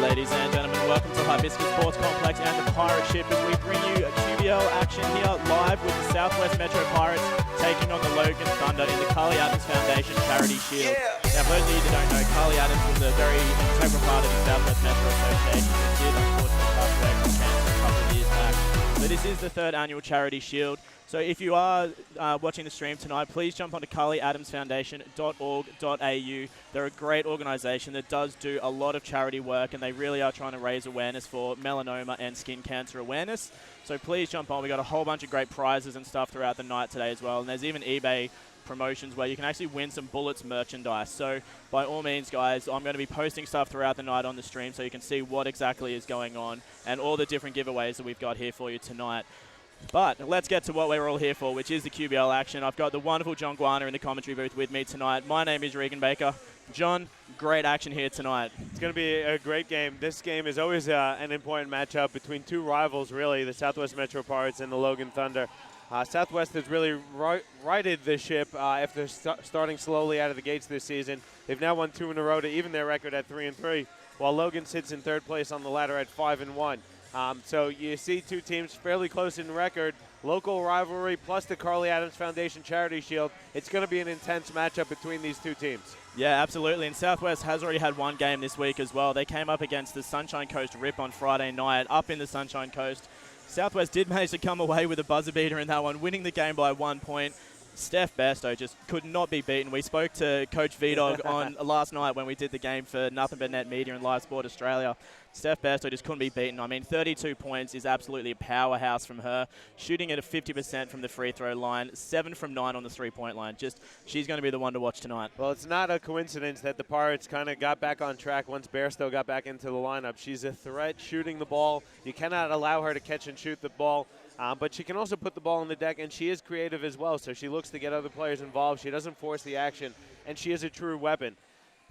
Ladies and gentlemen, welcome to Hibiscus Sports Complex and the Pirate Ship as we bring you a QBL action here live with the Southwest Metro Pirates taking on the Logan Thunder in the Karlee Foundation Charity Shield. Now, for those of you that don't know, Karlee was a very integral part of the Southwest Metro Association that did unfortunately pass away from cancer a couple of years back. So this is the 3rd annual Charity Shield. So if you are watching the stream tonight, please jump onto KarleeAdamsFoundation.org.au. They're a great organisation that does do a lot of charity work, and they really are trying to raise awareness for melanoma and skin cancer awareness. So please jump on. We've got a whole bunch of great prizes and stuff throughout the night today as well, and there's even eBay promotions where you can actually win some Bullets merchandise. So by all means, guys, I'm going to be posting stuff throughout the night on the stream so you can see what exactly is going on and all the different giveaways that we've got here for you tonight. But let's get to what we're all here for, which is the QBL action. I've got the wonderful John Guarner in the commentary booth with me tonight. My name is Regan Baker. John, great action here tonight. It's going to be a great game. This game is always an important matchup between two rivals, really, the Southwest Metro Pirates and the Logan Thunder. Southwest has really righted the ship after starting slowly out of the gates this season. They've now won 2 in a row to even their record at 3-3, while Logan sits in 3rd place on the ladder at 5-1. So you see two teams fairly close in record. Local rivalry plus the Karlee Adams Foundation Charity Shield. It's going to be an intense matchup between these two teams. Yeah, absolutely. And Southwest has already had one game this week as well. They came up against the Sunshine Coast Rip on Friday night up in the Sunshine Coast. Southwest did manage to come away with a buzzer beater in that one, winning the game by 1 point. Steph Bairstow just could not be beaten. We spoke to Coach V-Dog on last night when we did the game for Nothing But Net Media and Live Sport Australia. Steph Bairstow just couldn't be beaten. I mean, 32 points is absolutely a powerhouse from her. Shooting at a 50% from the free throw line, 7 from 9 on the three-point line. She's going to be the one to watch tonight. Well, it's not a coincidence that the Pirates kind of got back on track once Bairstow got back into the lineup. She's a threat shooting the ball. You cannot allow her to catch and shoot the ball. But she can also put the ball on the deck, and she is creative as well, so she looks to get other players involved. She doesn't force the action, and she is a true weapon.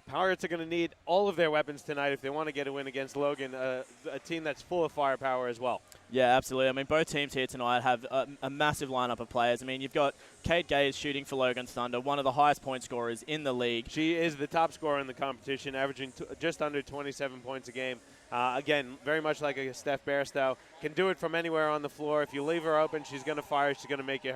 Pirates are going to need all of their weapons tonight if they want to get a win against Logan, a team that's full of firepower as well. Yeah, absolutely. I mean, both teams here tonight have a massive lineup of players. I mean, you've got Kate Gaze shooting for Logan Thunder, one of the highest point scorers in the league. She is the top scorer in the competition, averaging just under 27 points a game. Again, very much like a Steph Bairstow, can do it from anywhere on the floor. If you leave her open, she's going to fire. She's going to make you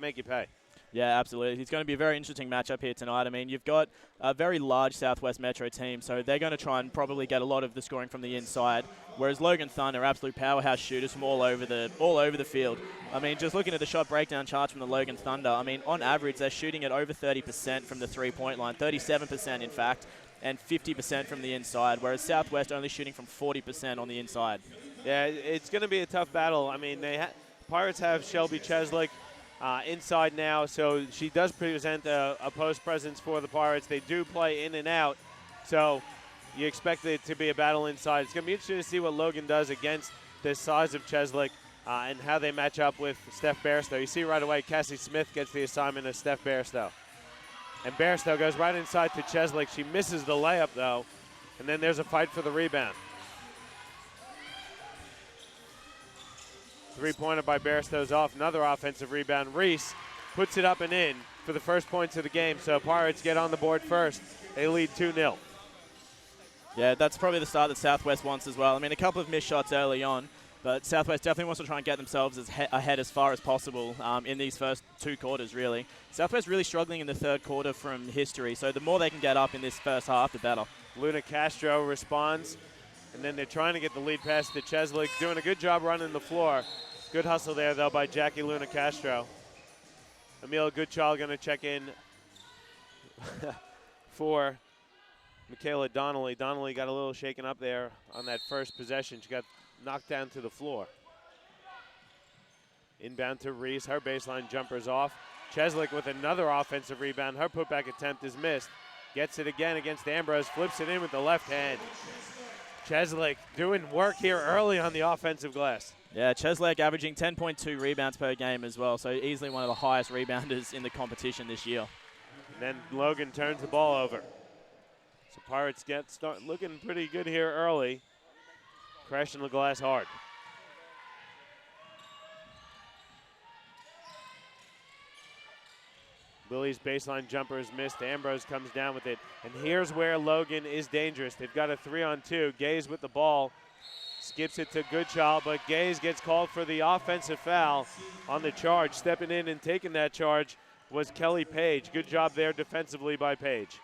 make you pay. Yeah, absolutely. It's going to be a very interesting matchup here tonight. I mean, you've got a very large Southwest Metro team, so they're going to try and probably get a lot of the scoring from the inside, whereas Logan Thunder are absolute powerhouse shooters from all over the field. I mean, just looking at the shot breakdown charts from the Logan Thunder, I mean, on average, they're shooting at over 30% from the three-point line, 37% in fact, and 50% from the inside, whereas Southwest only shooting from 40% on the inside. Yeah, it's going to be a tough battle. I mean, Pirates have Shelby Cheslick inside now, so she does present a post presence for the Pirates. They do play in and out, so you expect it to be a battle inside. It's going to be interesting to see what Logan does against the size of Cheslick and how they match up with Steph Bairstow. You see right away Cassie Smith gets the assignment of Steph Bairstow. And Bairstow goes right inside to Cheslick. She misses the layup, though, and then there's a fight for the rebound. Three-pointer by Bairstow's off. Another offensive rebound. Reese puts it up and in for the first points of the game. So Pirates get on the board first. They lead 2-0. Yeah, that's probably the start that Southwest wants as well. I mean, a couple of missed shots early on, but Southwest definitely wants to try and get themselves ahead as far as possible in these first 2 quarters, really. Southwest really struggling in the 3rd quarter from history, so the more they can get up in this first half, the better. Luna Castro responds, and then they're trying to get the lead pass to Cheslick, doing a good job running the floor. Good hustle there, though, by Jackie Luna Castro. Emil Goodchild going to check in for Michaela Donnelly. Donnelly got a little shaken up there on that first possession. She got knocked down to the floor. Inbound to Reese. Her baseline jumper's off. Cheslick with another offensive rebound. Her putback attempt is missed. Gets it again against Ambrose, flips it in with the left hand. Cheslake doing work here early on the offensive glass. Yeah, Cheslake averaging 10.2 rebounds per game as well, so easily one of the highest rebounders in the competition this year. And then Logan turns the ball over. So Pirates start looking pretty good here early. Crashing the glass hard. Willie's baseline jumper is missed. Ambrose comes down with it. And here's where Logan is dangerous. They've got a 3-on-2. Gaze with the ball. Skips it to Goodchild, but Gaze gets called for the offensive foul on the charge. Stepping in and taking that charge was Kelly Page. Good job there defensively by Page.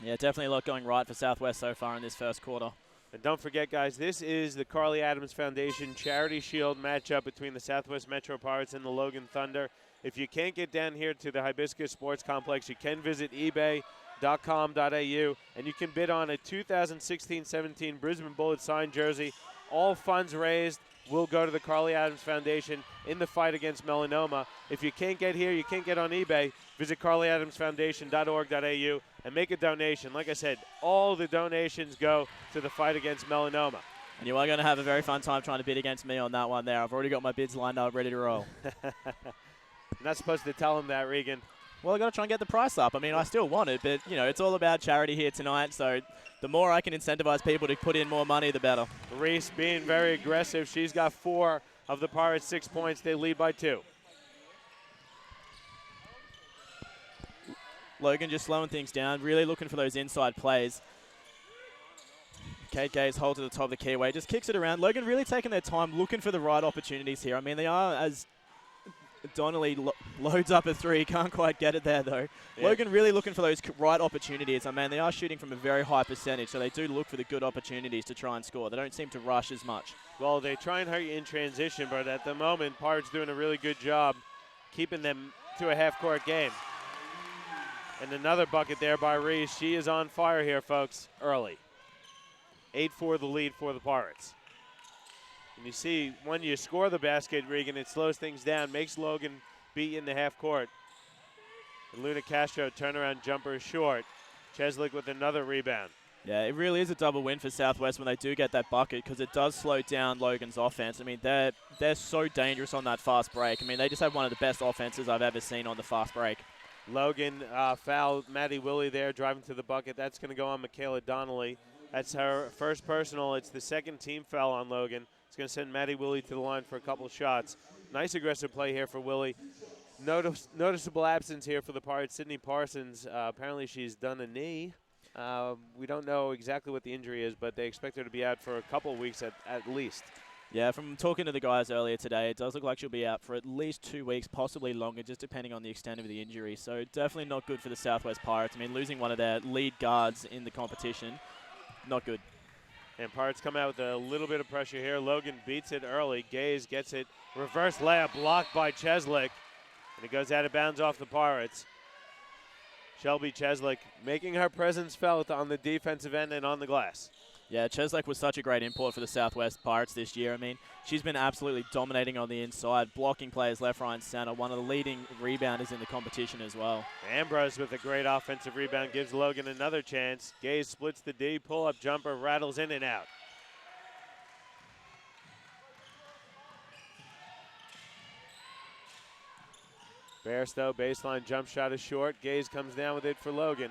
Yeah, definitely a lot going right for Southwest so far in this first quarter. And don't forget, guys, this is the Karlee Adams Foundation Charity Shield matchup between the Southwest Metro Pirates and the Logan Thunder. If you can't get down here to the Hibiscus Sports Complex, you can visit ebay.com.au, and you can bid on a 2016-17 Brisbane Bullets signed jersey. All funds raised will go to the Karlee Adams Foundation in the fight against melanoma. If you can't get here, you can't get on eBay, visit KarleeAdamsFoundation.org.au and make a donation. Like I said, all the donations go to the fight against melanoma. And you are going to have a very fun time trying to bid against me on that one there. I've already got my bids lined up, ready to roll. I'm not supposed to tell him that, Regan. Well, I got to try and get the price up. I mean, I still want it, but, you know, it's all about charity here tonight, so the more I can incentivize people to put in more money, the better. Reese being very aggressive. She's got 4 of the Pirates' 6 points. They lead by 2. Logan just slowing things down, really looking for those inside plays. Kate Gaze holds at the top of the keyway, just kicks it around. Logan really taking their time, looking for the right opportunities here. I mean, they are, as Donnelly loads up a 3, can't quite get it there though. Yeah. Logan really looking for those right opportunities. I mean, they are shooting from a very high percentage, so they do look for the good opportunities to try and score. They don't seem to rush as much. Well, they try and hurt you in transition, but at the moment, Pirates doing a really good job keeping them to a half-court game. And another bucket there by Reese. She is on fire here, folks, early. 8-4 the lead for the Pirates. And you see, when you score the basket, Regan, it slows things down, makes Logan beat you in the half court. And Luna Castro turnaround jumper short. Cheslick with another rebound. Yeah, it really is a double win for Southwest when they do get that bucket, because it does slow down Logan's offense. I mean, they're so dangerous on that fast break. I mean, they just have one of the best offenses I've ever seen on the fast break. Logan fouled Maddie Willie there, driving to the bucket. That's going to go on Michaela Donnelly. That's her first personal. It's the second team foul on Logan. It's going to send Maddie Willie to the line for a couple shots. Nice aggressive play here for Willie. Noticeable absence here for the Pirates. Sydney Parsons, apparently she's done a knee. We don't know exactly what the injury is, but they expect her to be out for a couple of weeks at least. Yeah, from talking to the guys earlier today, it does look like she'll be out for at least 2 weeks, possibly longer, just depending on the extent of the injury. So definitely not good for the Southwest Pirates. I mean, losing one of their lead guards in the competition, not good. And Pirates come out with a little bit of pressure here. Logan beats it early. Gaze gets it. Reverse layup blocked by Cheslick. And it goes out of bounds off the Pirates. Shelby Cheslick making her presence felt on the defensive end and on the glass. Yeah, Cheslick was such a great import for the Southwest Pirates this year. I mean, she's been absolutely dominating on the inside, blocking players left, right, and center. One of the leading rebounders in the competition as well. Ambrose with a great offensive rebound gives Logan another chance. Gaze splits the D, pull-up jumper, rattles in and out. Bairstow baseline jump shot is short. Gaze comes down with it for Logan.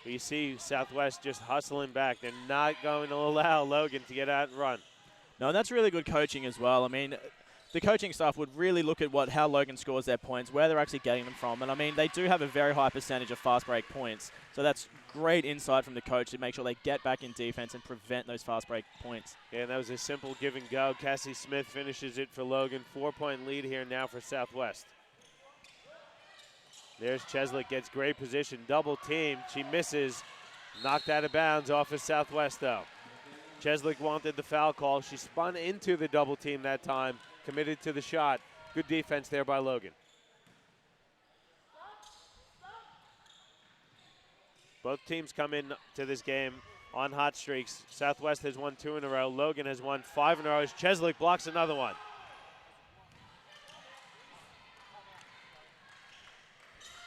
You see Southwest just hustling back. They're not going to allow Logan to get out and run. No, and that's really good coaching as well. I mean, the coaching staff would really look at how Logan scores their points, where they're actually getting them from. And, I mean, they do have a very high percentage of fast break points. So that's great insight from the coach to make sure they get back in defense and prevent those fast break points. Yeah, and that was a simple give and go. Cassie Smith finishes it for Logan. 4-point lead here now for Southwest. There's Cheslick, gets great position, double team. She misses, knocked out of bounds off of Southwest though. Cheslick wanted the foul call. She spun into the double team that time, committed to the shot. Good defense there by Logan. Both teams come in to this game on hot streaks. Southwest has won 2 in a row. Logan has won 5 in a row as Cheslick blocks another one.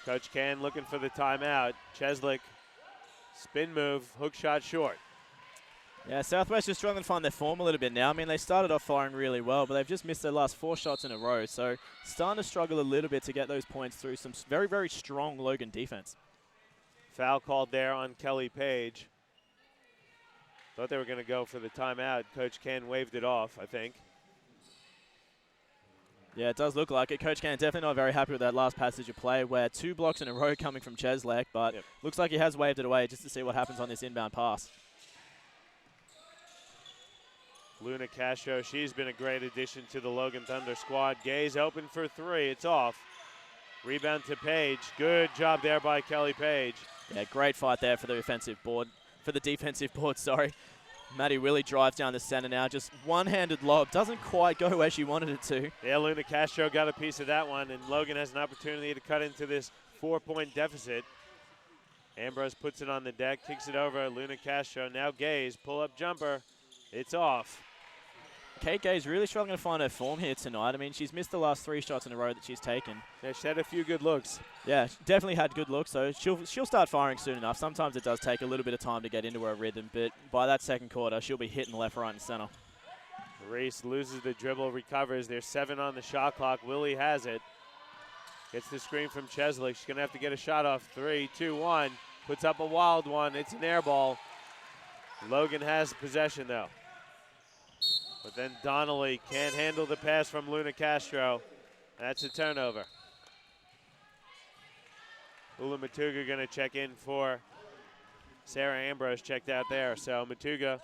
Coach Can looking for the timeout. Cheslick, spin move, hook shot short. Yeah, Southwest is struggling to find their form a little bit now. I mean, they started off firing really well, but they've just missed their last 4 shots in a row. So starting to struggle a little bit to get those points through some very, very strong Logan defense. Foul called there on Kelly Page. Thought they were going to go for the timeout. Coach Ken waved it off, I think. Yeah, it does look like it. Coach Ken definitely not very happy with that last passage of play where 2 blocks in a row coming from Cheslek, but looks like he has waved it away just to see what happens on this inbound pass. Luna Castro, she's been a great addition to the Logan Thunder squad. Gaze open for 3. It's off. Rebound to Page. Good job there by Kelly Page. Yeah, great fight there for the defensive board, sorry. Maddie Willie drives down the center now. Just one-handed lob. Doesn't quite go where she wanted it to. Yeah, Luna Castro got a piece of that one, and Logan has an opportunity to cut into this 4-point deficit. Ambrose puts it on the deck, kicks it over. Luna Castro, now Gaze, pull-up jumper. It's off. Kate Gay's really struggling to find her form here tonight. I mean, she's missed the last 3 shots in a row that she's taken. Yeah, she had a few good looks. Yeah, definitely had good looks, so she'll start firing soon enough. Sometimes it does take a little bit of time to get into her rhythm, but by that second quarter, she'll be hitting left, right, and center. Reese loses the dribble, recovers. There's 7 on the shot clock. Willie has it. Gets the screen from Cheslick. She's going to have to get a shot off. 3, 2, 1. Puts up a wild one. It's an air ball. Logan has possession, though. But then Donnelly can't handle the pass from Luna Castro. That's a turnover. Ula Matuga going to check in for Sarah Ambrose, checked out there. So Matuga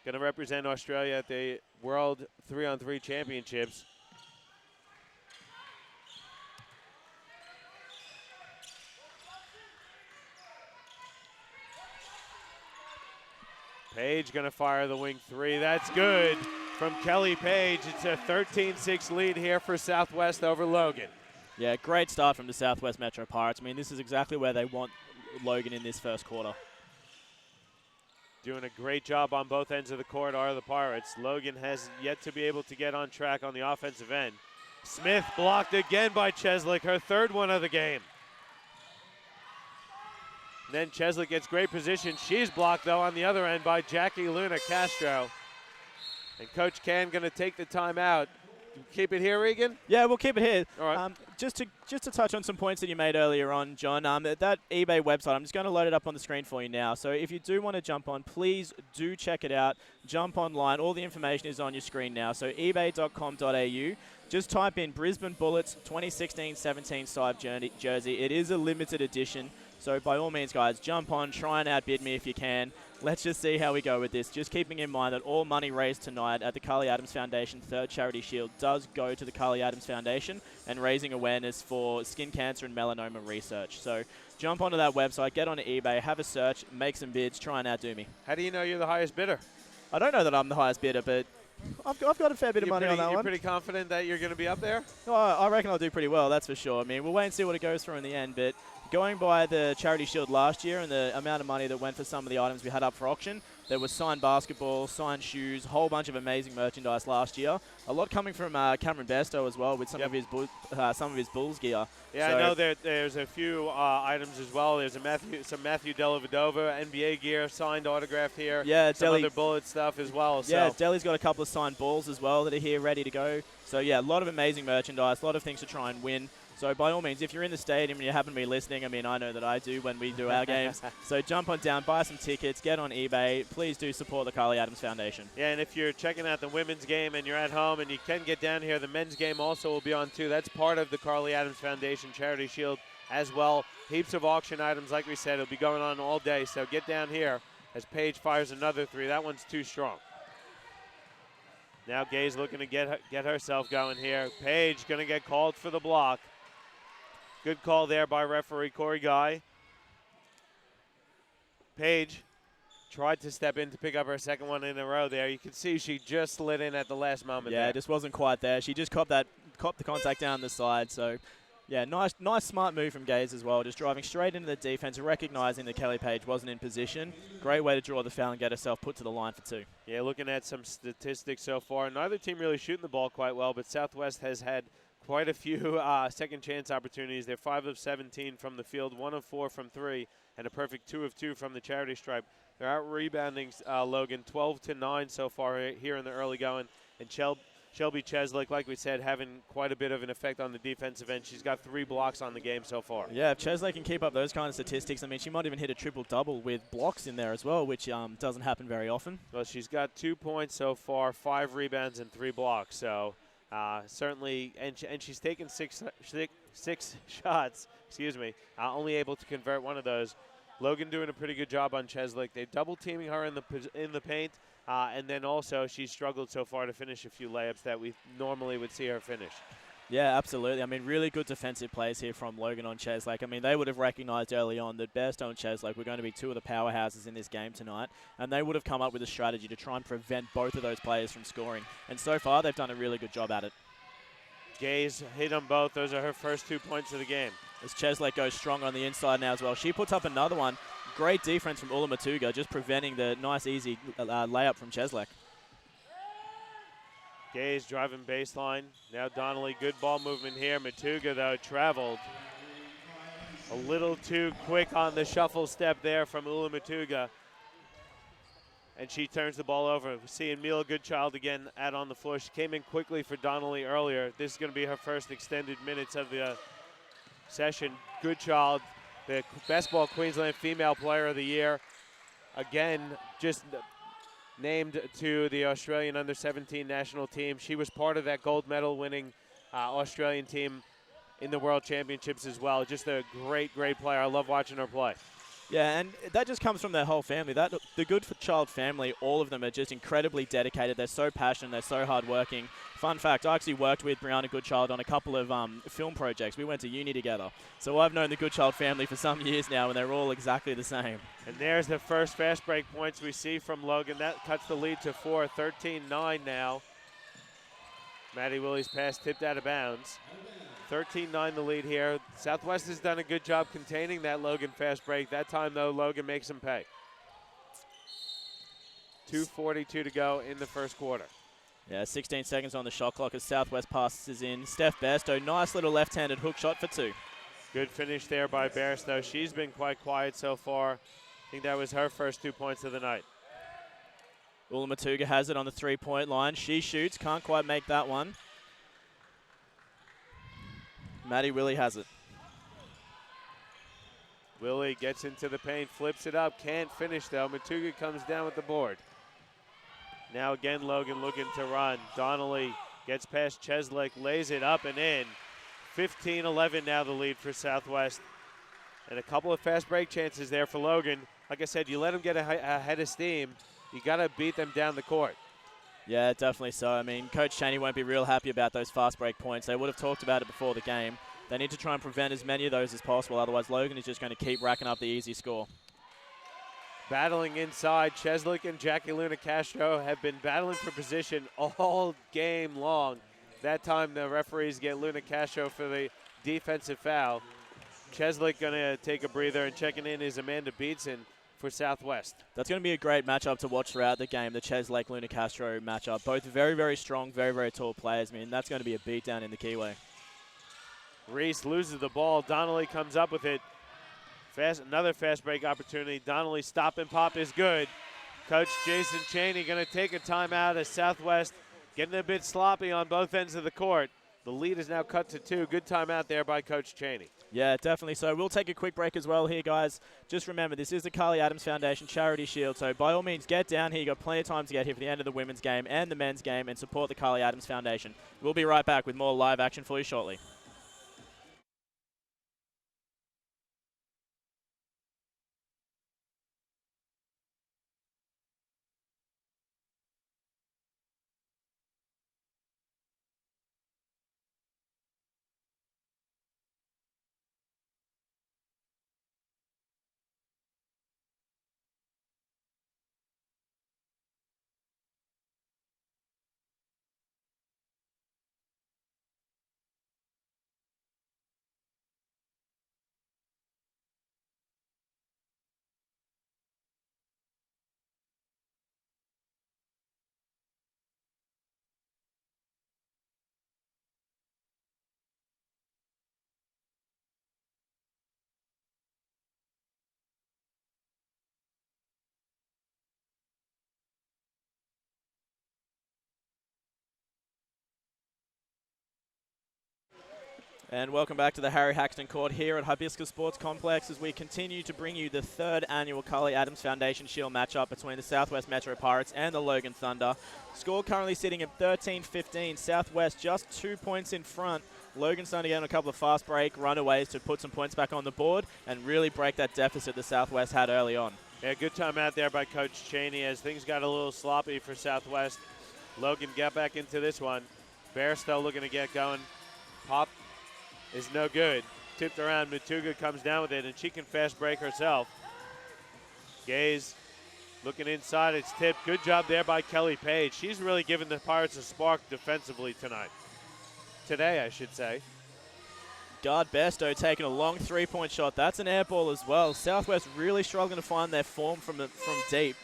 going to represent Australia at the World 3-on-3 Championships. Page going to fire the wing 3. That's good from Kelly Page. It's a 13-6 lead here for Southwest over Logan. Yeah, great start from the Southwest Metro Pirates. I mean, this is exactly where they want Logan in this first quarter. Doing a great job on both ends of the court are the Pirates. Logan has yet to be able to get on track on the offensive end. Smith blocked again by Cheslick, her 3rd one of the game. And then Cheslick gets great position. She's blocked, though, on the other end by Jackie Luna Castro. And Coach Can going to take the timeout. Keep it here, Regan? Yeah, we'll keep it here. All right. Just to touch on some points that you made earlier on, John, that eBay website, I'm just going to load it up on the screen for you now. So if you do want to jump on, please do check it out. Jump online. All the information is on your screen now. So ebay.com.au. Just type in Brisbane Bullets 2016-17 side jersey. It is a limited edition. So by all means, guys, jump on, try and outbid me if you can. Let's just see how we go with this. Just keeping in mind that all money raised tonight at the Karlee Adams Foundation 3rd Charity Shield does go to the Karlee Adams Foundation and raising awareness for skin cancer and melanoma research. So jump onto that website, get onto eBay, have a search, make some bids, try and outdo me. How do you know you're the highest bidder? I don't know that I'm the highest bidder, but I've got a fair bit of money on that one. You're pretty confident that you're going to be up there? Oh, I reckon I'll do pretty well, that's for sure. I mean, we'll wait and see what it goes through in the end, but going by the Charity Shield last year and the amount of money that went for some of the items we had up for auction, there was signed basketball, signed shoes, a whole bunch of amazing merchandise last year. A lot coming from Cameron Besto as well with some of his Bulls gear. Yeah, so I know there's a few items as well. There's some Matthew Dellavedova NBA gear, signed, autographed here. Yeah, some other Bullet stuff as well. Yeah, so. Delhi's got a couple of signed balls as well that are here ready to go. So yeah, a lot of amazing merchandise, a lot of things to try and win. So by all means, if you're in the stadium and you happen to be listening, I mean, I know that I do when we do our games. So jump on down, buy some tickets, get on eBay. Please do support the Karlee Adams Foundation. Yeah, and if you're checking out the women's game and you're at home and you can get down here, the men's game also will be on too. That's part of the Karlee Adams Foundation Charity Shield as well. Heaps of auction items, like we said, it'll be going on all day. So get down here as Paige fires another 3. That one's too strong. Now Gay's looking to get herself going here. Paige going to get called for the block. Good call there by referee Corey Guy. Paige tried to step in to pick up her 2nd one in a row there. You can see she just slid in at the last moment. Yeah, there. it just wasn't quite there. She just copped the contact down the side. So, yeah, nice smart move from Gaze as well. Just driving straight into the defense, recognizing that Kelly Page wasn't in position. Great way to draw the foul and get herself put to the line for 2. Yeah, looking at some statistics so far, neither team really shooting the ball quite well, but Southwest has had quite a few second chance opportunities. They're 5 of 17 from the field, 1 of 4 from 3, and a perfect 2 of 2 from the charity stripe. They're out rebounding Logan 12-9 so far here in the early going. And Shelby Cheslick, like we said, having quite a bit of an effect on the defensive end. She's got 3 blocks on the game so far. Yeah, if Cheslick can keep up those kind of statistics, I mean, she might even hit a triple-double with blocks in there as well, which doesn't happen very often. Well, she's got 2 points so far, 5 rebounds, and 3 blocks. So certainly, and she's taken six shots, only able to convert 1 of those. Logan doing a pretty good job on Cheslick. They're double-teaming her in the paint. And then also she struggled so far to finish a few layups that we normally would see her finish. Yeah, absolutely. I mean, really good defensive plays here from Logan on Cheslick. I mean, they would have recognized early on that Bairstow and Cheslick were going to be 2 of the powerhouses in this game tonight, and they would have come up with a strategy to try and prevent both of those players from scoring. And so far, they've done a really good job at it. Gaze hit them both. Those are her first 2 points of the game. As Cheslick goes strong on the inside now as well. She puts up another one. Great defense from Ulamatuga, just preventing the nice, easy layup from Cheslick. Gaze driving baseline. Now Donnelly, good ball movement here. Matuga, though, traveled a little too quick on the shuffle step there from Ulamatuga. And she turns the ball over. We're seeing Mila Goodchild again out on the floor. She came in quickly for Donnelly earlier. This is going to be her first extended minutes of the session. Goodchild, the Best Ball Queensland Female Player of the Year. Again, just named to the Australian Under-17 national team. She was part of that gold medal winning Australian team in the World Championships as well. Just a great, great player. I love watching her play. Yeah, and that just comes from their whole family. The Goodchild family, all of them are just incredibly dedicated. They're so passionate. They're so hardworking. Fun fact, I actually worked with Brianna Goodchild on a couple of film projects. We went to uni together. So I've known the Goodchild family for some years now, and they're all exactly the same. And there's the first fast break points we see from Logan. That cuts the lead to 4, 13-9 now. Maddie Willie's pass tipped out of bounds. 13-9 the lead here. Southwest has done a good job containing that Logan fast break. That time, though, Logan makes them pay. 2:42 to go in the first quarter. Yeah, 16 seconds on the shot clock as Southwest passes in. Steph Bairstow, nice little left-handed hook shot for 2. Good finish there by Bairstow. She's been quite quiet so far. I think that was her first 2 points of the night. Ulamatuga has it on the 3-point line. She shoots, can't quite make that one. Maddie Willie has it. Willie gets into the paint, flips it up, can't finish though. Matuga comes down with the board. Now again, Logan looking to run. Donnelly gets past Cheslick, lays it up and in. 15-11 now the lead for Southwest. And a couple of fast break chances there for Logan. Like I said, you let them get ahead of steam, you got to beat them down the court. Yeah, definitely so. I mean, Coach Cheney won't be real happy about those fast break points. They would have talked about it before the game. They need to try and prevent as many of those as possible. Otherwise, Logan is just going to keep racking up the easy score. Battling inside, Cheslick and Jackie Luna Castro have been battling for position all game long. That time, the referees get Luna Castro for the defensive foul. Cheslick going to take a breather, and checking in is Amanda Beatson for Southwest. That's going to be a great matchup to watch throughout the game, the Cheslick Luna Castro matchup. Both very, very strong, very, very tall players. I mean, that's going to be a beatdown in the Keyway. Reese loses the ball. Donnelly comes up with it. Another fast break opportunity. Donnelly stop and pop is good. Coach Jason Cheney going to take a timeout as Southwest getting a bit sloppy on both ends of the court. The lead is now cut to 2. Good timeout there by Coach Cheney. Yeah, definitely. So we'll take a quick break as well here, guys. Just remember, this is the Karlee Adams Foundation Charity Shield. So by all means, get down here. You've got plenty of time to get here for the end of the women's game and the men's game and support the Karlee Adams Foundation. We'll be right back with more live action for you shortly. And welcome back to the Harry Haxton Court here at Hibiscus Sports Complex as we continue to bring you the third annual Karlee Adams Foundation Shield matchup between the Southwest Metro Pirates and the Logan Thunder. Score currently sitting at 13-15. Southwest just 2 points in front. Logan Thunder getting a couple of fast break runaways to put some points back on the board and really break that deficit the Southwest had early on. Yeah, good time out there by Coach Cheney as things got a little sloppy for Southwest. Logan got back into this one. Bairstow looking to get going. Pop is no good. Tipped around, Matuga comes down with it, and she can fast break herself. Gaze looking inside, it's tipped. Good job there by Kelly Page. She's really given the Pirates a spark defensively tonight. Today, I should say. Guard Bairstow taking a long three-point shot. That's an air ball as well. Southwest really struggling to find their form from deep.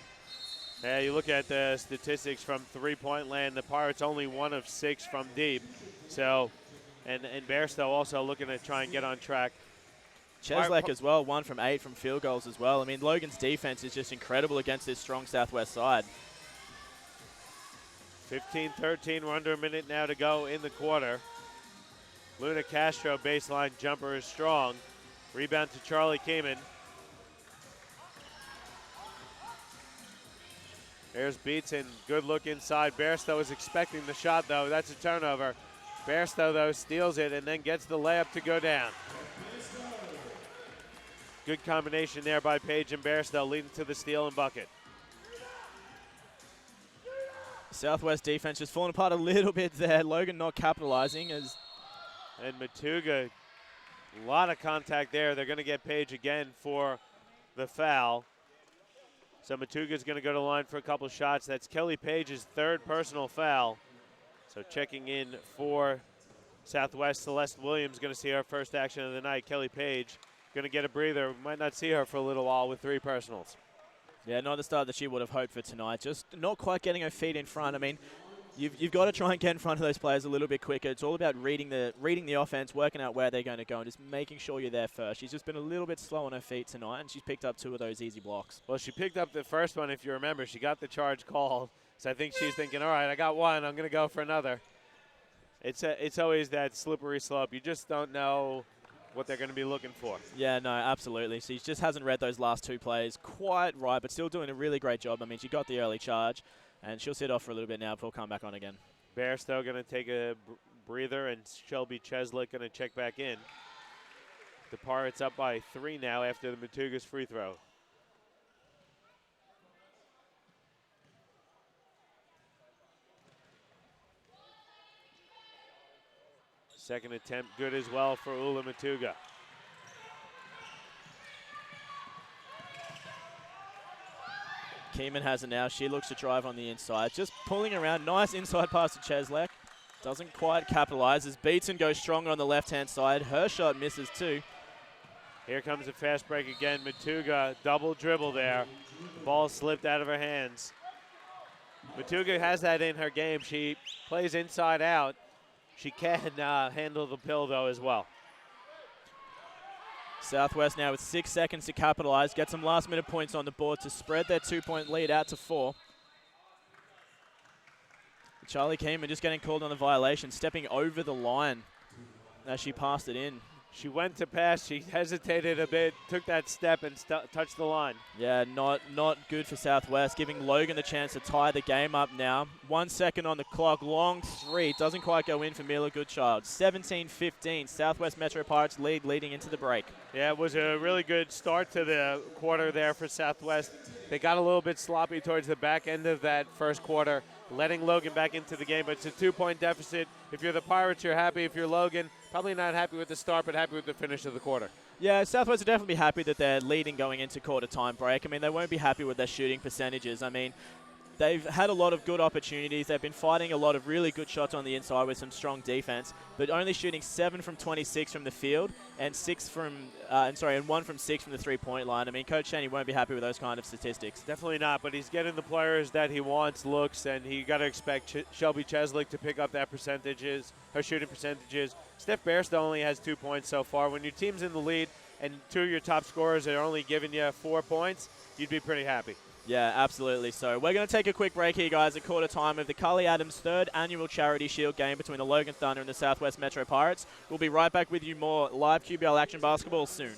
Yeah, you look at the statistics from three-point land. The Pirates only 1 of 6 from deep. So, and Bairstow also looking to try and get on track. Cheslek as well, 1 from 8 from field goals as well. I mean, Logan's defense is just incredible against this strong Southwest side. 15-13, we're under a minute now to go in the quarter. Luna Castro baseline jumper is strong. Rebound to Charlie Kamen. There's Beatson, good look inside. Bairstow is expecting the shot though, that's a turnover. Bairstow though steals it and then gets the layup to go down. Good combination there by Page and Bairstow leading to the steal and bucket. Southwest defense just falling apart a little bit there. Logan not capitalizing as. And Matuga, a lot of contact there. They're going to get Page again for the foul. So Matuga's going to go to the line for a couple shots. That's Kelly Page's 3rd personal foul. So checking in for Southwest, Celeste Williams going to see her first action of the night. Kelly Page going to get a breather. We might not see her for a little while with 3 personals. Yeah, not the start that she would have hoped for tonight. Just not quite getting her feet in front. I mean, You've got to try and get in front of those players a little bit quicker. It's all about reading the offense, working out where they're going to go, and just making sure you're there first. She's just been a little bit slow on her feet tonight, and she's picked up 2 of those easy blocks. Well, she picked up the first one, if you remember. She got the charge called, so I think she's thinking, all right, I got one. I'm going to go for another. It's always that slippery slope. You just don't know what they're going to be looking for. Yeah, no, absolutely. She just hasn't read those last 2 plays quite right, but still doing a really great job. I mean, she got the early charge. And she'll sit off for a little bit now before come back on again. Bairstow going to take a breather, and Shelby Cheslek going to check back in. The Pirates up by 3 now after the Matuga's free throw. Second attempt good as well for Ula Matuga. Keeman has it now. She looks to drive on the inside. Just pulling around. Nice inside pass to Cheslek. Doesn't quite capitalize as Beatson goes stronger on the left-hand side. Her shot misses too. Here comes a fast break again. Matuga double dribble there. Ball slipped out of her hands. Matuga has that in her game. She plays inside out. She can handle the pill though as well. Southwest now with 6 seconds to capitalize, get some last-minute points on the board to spread their 2-point lead out to 4. Charlie Keeman just getting called on the violation, stepping over the line as she passed it in. She went to pass, she hesitated a bit, took that step and touched the line. Yeah, not good for Southwest, giving Logan the chance to tie the game up now. 1 second on the clock, long 3, doesn't quite go in for Mila Goodchild. 17-15, Southwest Metro Pirates leading into the break. Yeah, it was a really good start to the quarter there for Southwest. They got a little bit sloppy towards the back end of that first quarter, letting Logan back into the game, but it's a 2-point deficit. If you're the Pirates, you're happy. If you're Logan, probably not happy with the start, but happy with the finish of the quarter. Yeah, Southwest will definitely be happy that they're leading going into quarter time break. I mean, they won't be happy with their shooting percentages. I mean, they've had a lot of good opportunities. They've been fighting a lot of really good shots on the inside with some strong defense, but only shooting 7 from 26 from the field and 1 from 6 from the 3-point line. I mean, Coach Cheney won't be happy with those kind of statistics. Definitely not, but he's getting the players that he wants looks, and you got to expect Shelby Cheslek to pick up that her shooting percentages. Steph Bairstow only has 2 points so far. When your team's in the lead and 2 of your top scorers are only giving you 4 points, you'd be pretty happy. Yeah, absolutely. So we're going to take a quick break here, guys, at quarter time of the Karlee Adams third annual Charity Shield game between the Logan Thunder and the Southwest Metro Pirates. We'll be right back with you more live QBL action basketball soon.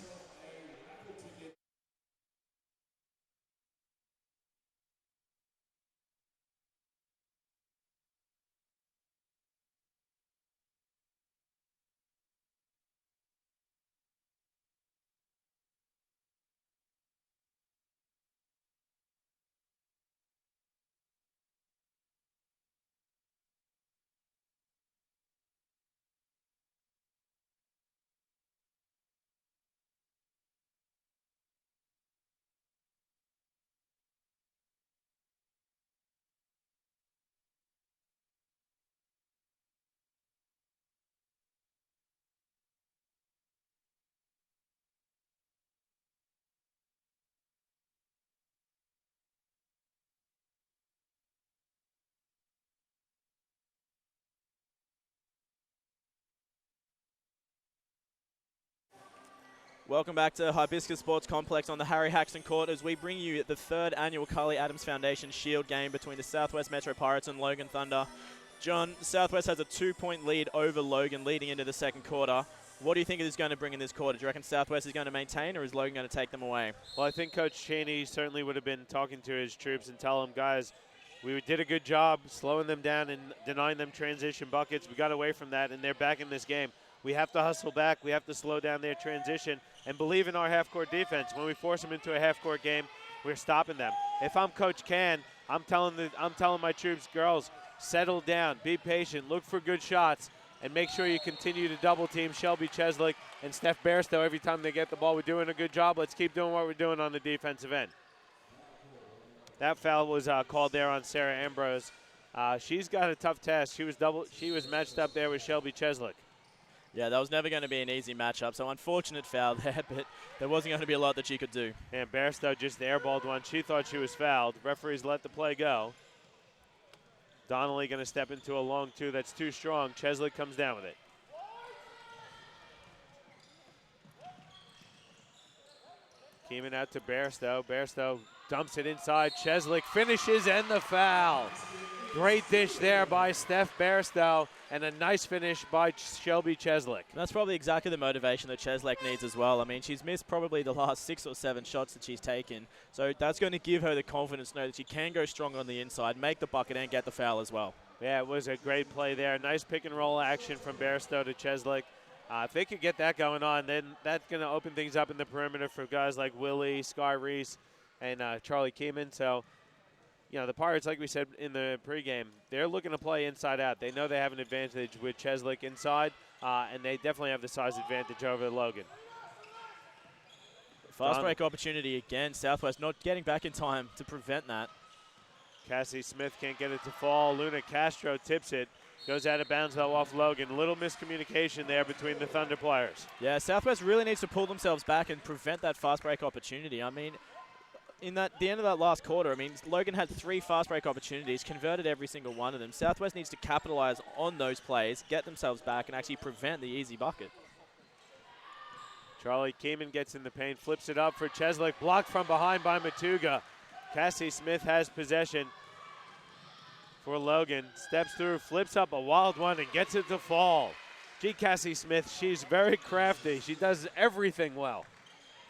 Welcome back to Hibiscus Sports Complex on the Harry Haxton Court as we bring you the third annual Karlee Adams Foundation Shield game between the Southwest Metro Pirates and Logan Thunder. John, Southwest has a 2-point lead over Logan leading into the second quarter. What do you think it is going to bring in this quarter? Do you reckon Southwest is going to maintain, or is Logan going to take them away? Well, I think Coach Cheney certainly would have been talking to his troops and tell them, guys, we did a good job slowing them down and denying them transition buckets. We got away from that, and they're back in this game. We have to hustle back. We have to slow down their transition and believe in our half-court defense. When we force them into a half-court game, we're stopping them. If I'm Coach Can, I'm telling my troops, girls, settle down, be patient, look for good shots, and make sure you continue to double-team Shelby Cheslick and Steph Bairstow every time they get the ball. We're doing a good job. Let's keep doing what we're doing on the defensive end. That foul was called there on Sarah Ambrose. She's got a tough task. She was matched up there with Shelby Cheslick. Yeah, that was never going to be an easy matchup, so unfortunate foul there, but there wasn't going to be a lot that she could do. And Bairstow just airballed one. She thought she was fouled. Referees let the play go. Donnelly going to step into a long two that's too strong. Cheslick comes down with it. Keeman out to Bairstow. Bairstow dumps it inside. Cheslick finishes and the foul. Great dish there by Steph Bairstow and a nice finish by Shelby Cheslick. That's probably exactly the motivation that Cheslick needs as well. I mean, she's missed probably the last 6 or 7 shots that she's taken. So that's going to give her the confidence to know that she can go strong on the inside, make the bucket, and get the foul as well. Yeah, it was a great play there. Nice pick and roll action from Bairstow to Cheslick. If they could get that going on, then that's going to open things up in the perimeter for guys like Willie, Sky Reese, and Charlie Keeman. So, you know, the Pirates, like we said in the pregame, they're looking to play inside out. They know they have an advantage with Cheslick inside, and they definitely have the size advantage over Logan. Fast break opportunity again. Southwest not getting back in time to prevent that. Cassie Smith can't get it to fall. Luna Castro tips it. Goes out of bounds, though, off Logan. A little miscommunication there between the Thunder players. Yeah, Southwest really needs to pull themselves back and prevent that fast break opportunity. I mean, in the end of that last quarter, I mean, Logan had 3 fast break opportunities, converted every single one of them. Southwest needs to capitalize on those plays, get themselves back, and actually prevent the easy bucket. Charlie Keeman gets in the paint, flips it up for Cheslick, blocked from behind by Matuga. Cassie Smith has possession for Logan. Steps through, flips up a wild one, and gets it to fall. Gee, Cassie Smith, she's very crafty. She does everything well.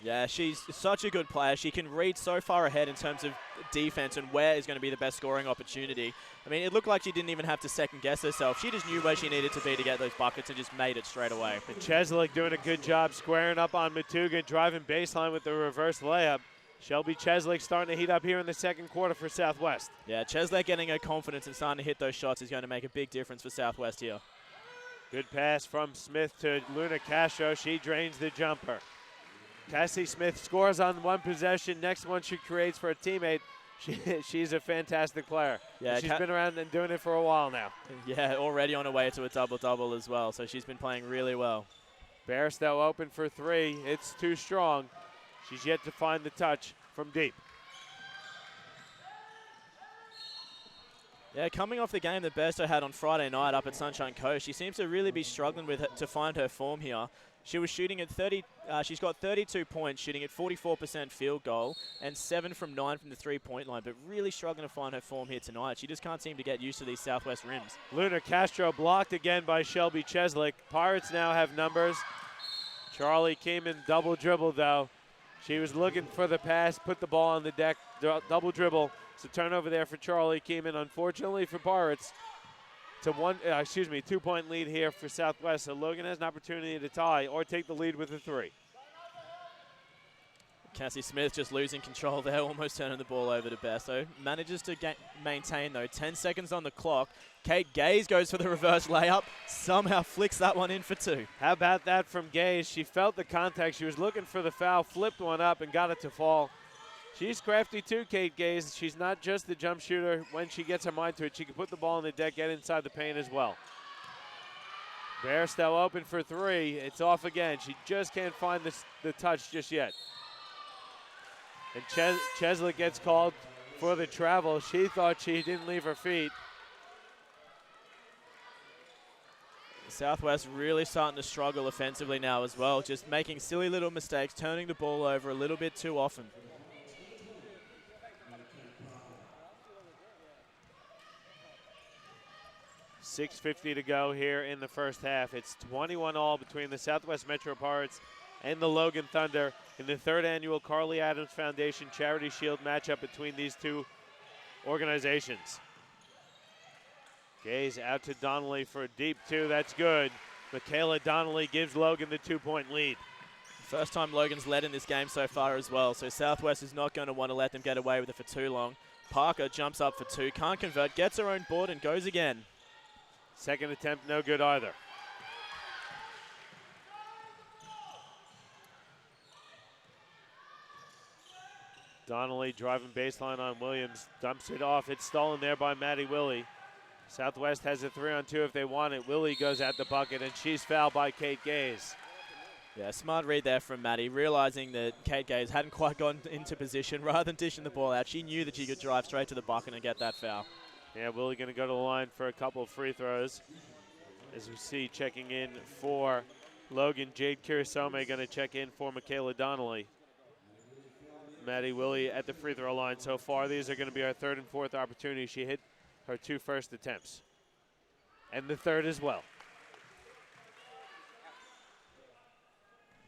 Yeah, she's such a good player. She can read so far ahead in terms of defense and where is going to be the best scoring opportunity. I mean, it looked like she didn't even have to second guess herself. She just knew where she needed to be to get those buckets and just made it straight away. And Cheslick doing a good job squaring up on Matuga, driving baseline with the reverse layup. Shelby Cheslick starting to heat up here in the second quarter for Southwest. Yeah, Cheslick getting her confidence and starting to hit those shots is going to make a big difference for Southwest here. Good pass from Smith to Luna Castro. She drains the jumper. Cassie Smith scores on one possession. Next one she creates for a teammate. She's a fantastic player. Yeah, she's been around and doing it for a while now. Yeah, already on her way to a double-double as well, so she's been playing really well. Bairstow open for 3. It's too strong. She's yet to find the touch from deep. Yeah, coming off the game that Bairstow had on Friday night up at Sunshine Coast, she seems to really be struggling to find her form here. She was shooting at she's got 32 points, shooting at 44% field goal, and 7 from 9 from the three-point line, but really struggling to find her form here tonight. She just can't seem to get used to these Southwest rims. Luna Castro blocked again by Shelby Cheslick. Pirates now have numbers. Charlie came in double dribble though. She was looking for the pass, put the ball on the deck, double dribble. It's a turnover there for Charlie. Came in, unfortunately for Pirates, to 2-point lead here for Southwest. So Logan has an opportunity to tie or take the lead with a 3. Cassie Smith just losing control there, almost turning the ball over to Bairstow. Manages to maintain though. 10 seconds on the clock. Kate Gaze goes for the reverse layup. Somehow flicks that one in for 2. How about that from Gaze? She felt the contact. She was looking for the foul, flipped one up and got it to fall. She's crafty too, Kate Gaze. She's not just the jump shooter. When she gets her mind to it, she can put the ball on the deck, get inside the paint as well. Bairstow open for 3. It's off again. She just can't find the touch just yet. And Cheslick gets called for the travel. She thought she didn't leave her feet. Southwest really starting to struggle offensively now as well, just making silly little mistakes, turning the ball over a little bit too often. .650 to go here in the first half. It's 21-all between the Southwest Metro Pirates and the Logan Thunder in the 3rd annual Karlee Adams Foundation Charity Shield matchup between these two organizations. Gaze out to Donnelly for a deep 2. That's good. Michaela Donnelly gives Logan the 2-point lead. First time Logan's led in this game so far as well, so Southwest is not going to want to let them get away with it for too long. Parker jumps up for 2, can't convert, gets her own board and goes again. Second attempt, no good either. Donnelly driving baseline on Williams, dumps it off. It's stolen there by Maddie Willie. Southwest has a 3-on-2 if they want it. Willie goes at the bucket, and she's fouled by Kate Gaze. Yeah, smart read there from Maddie, realizing that Kate Gaze hadn't quite gotten into position. Rather than dishing the ball out, she knew that she could drive straight to the bucket and get that foul. Yeah, Willie going to go to the line for a couple of free throws. As we see, checking in for Logan, Jade Kirisome going to check in for Michaela Donnelly. Maddie Willie at the free throw line so far. These are going to be our 3rd and 4th opportunity. She hit her 2 first attempts. And the 3rd as well.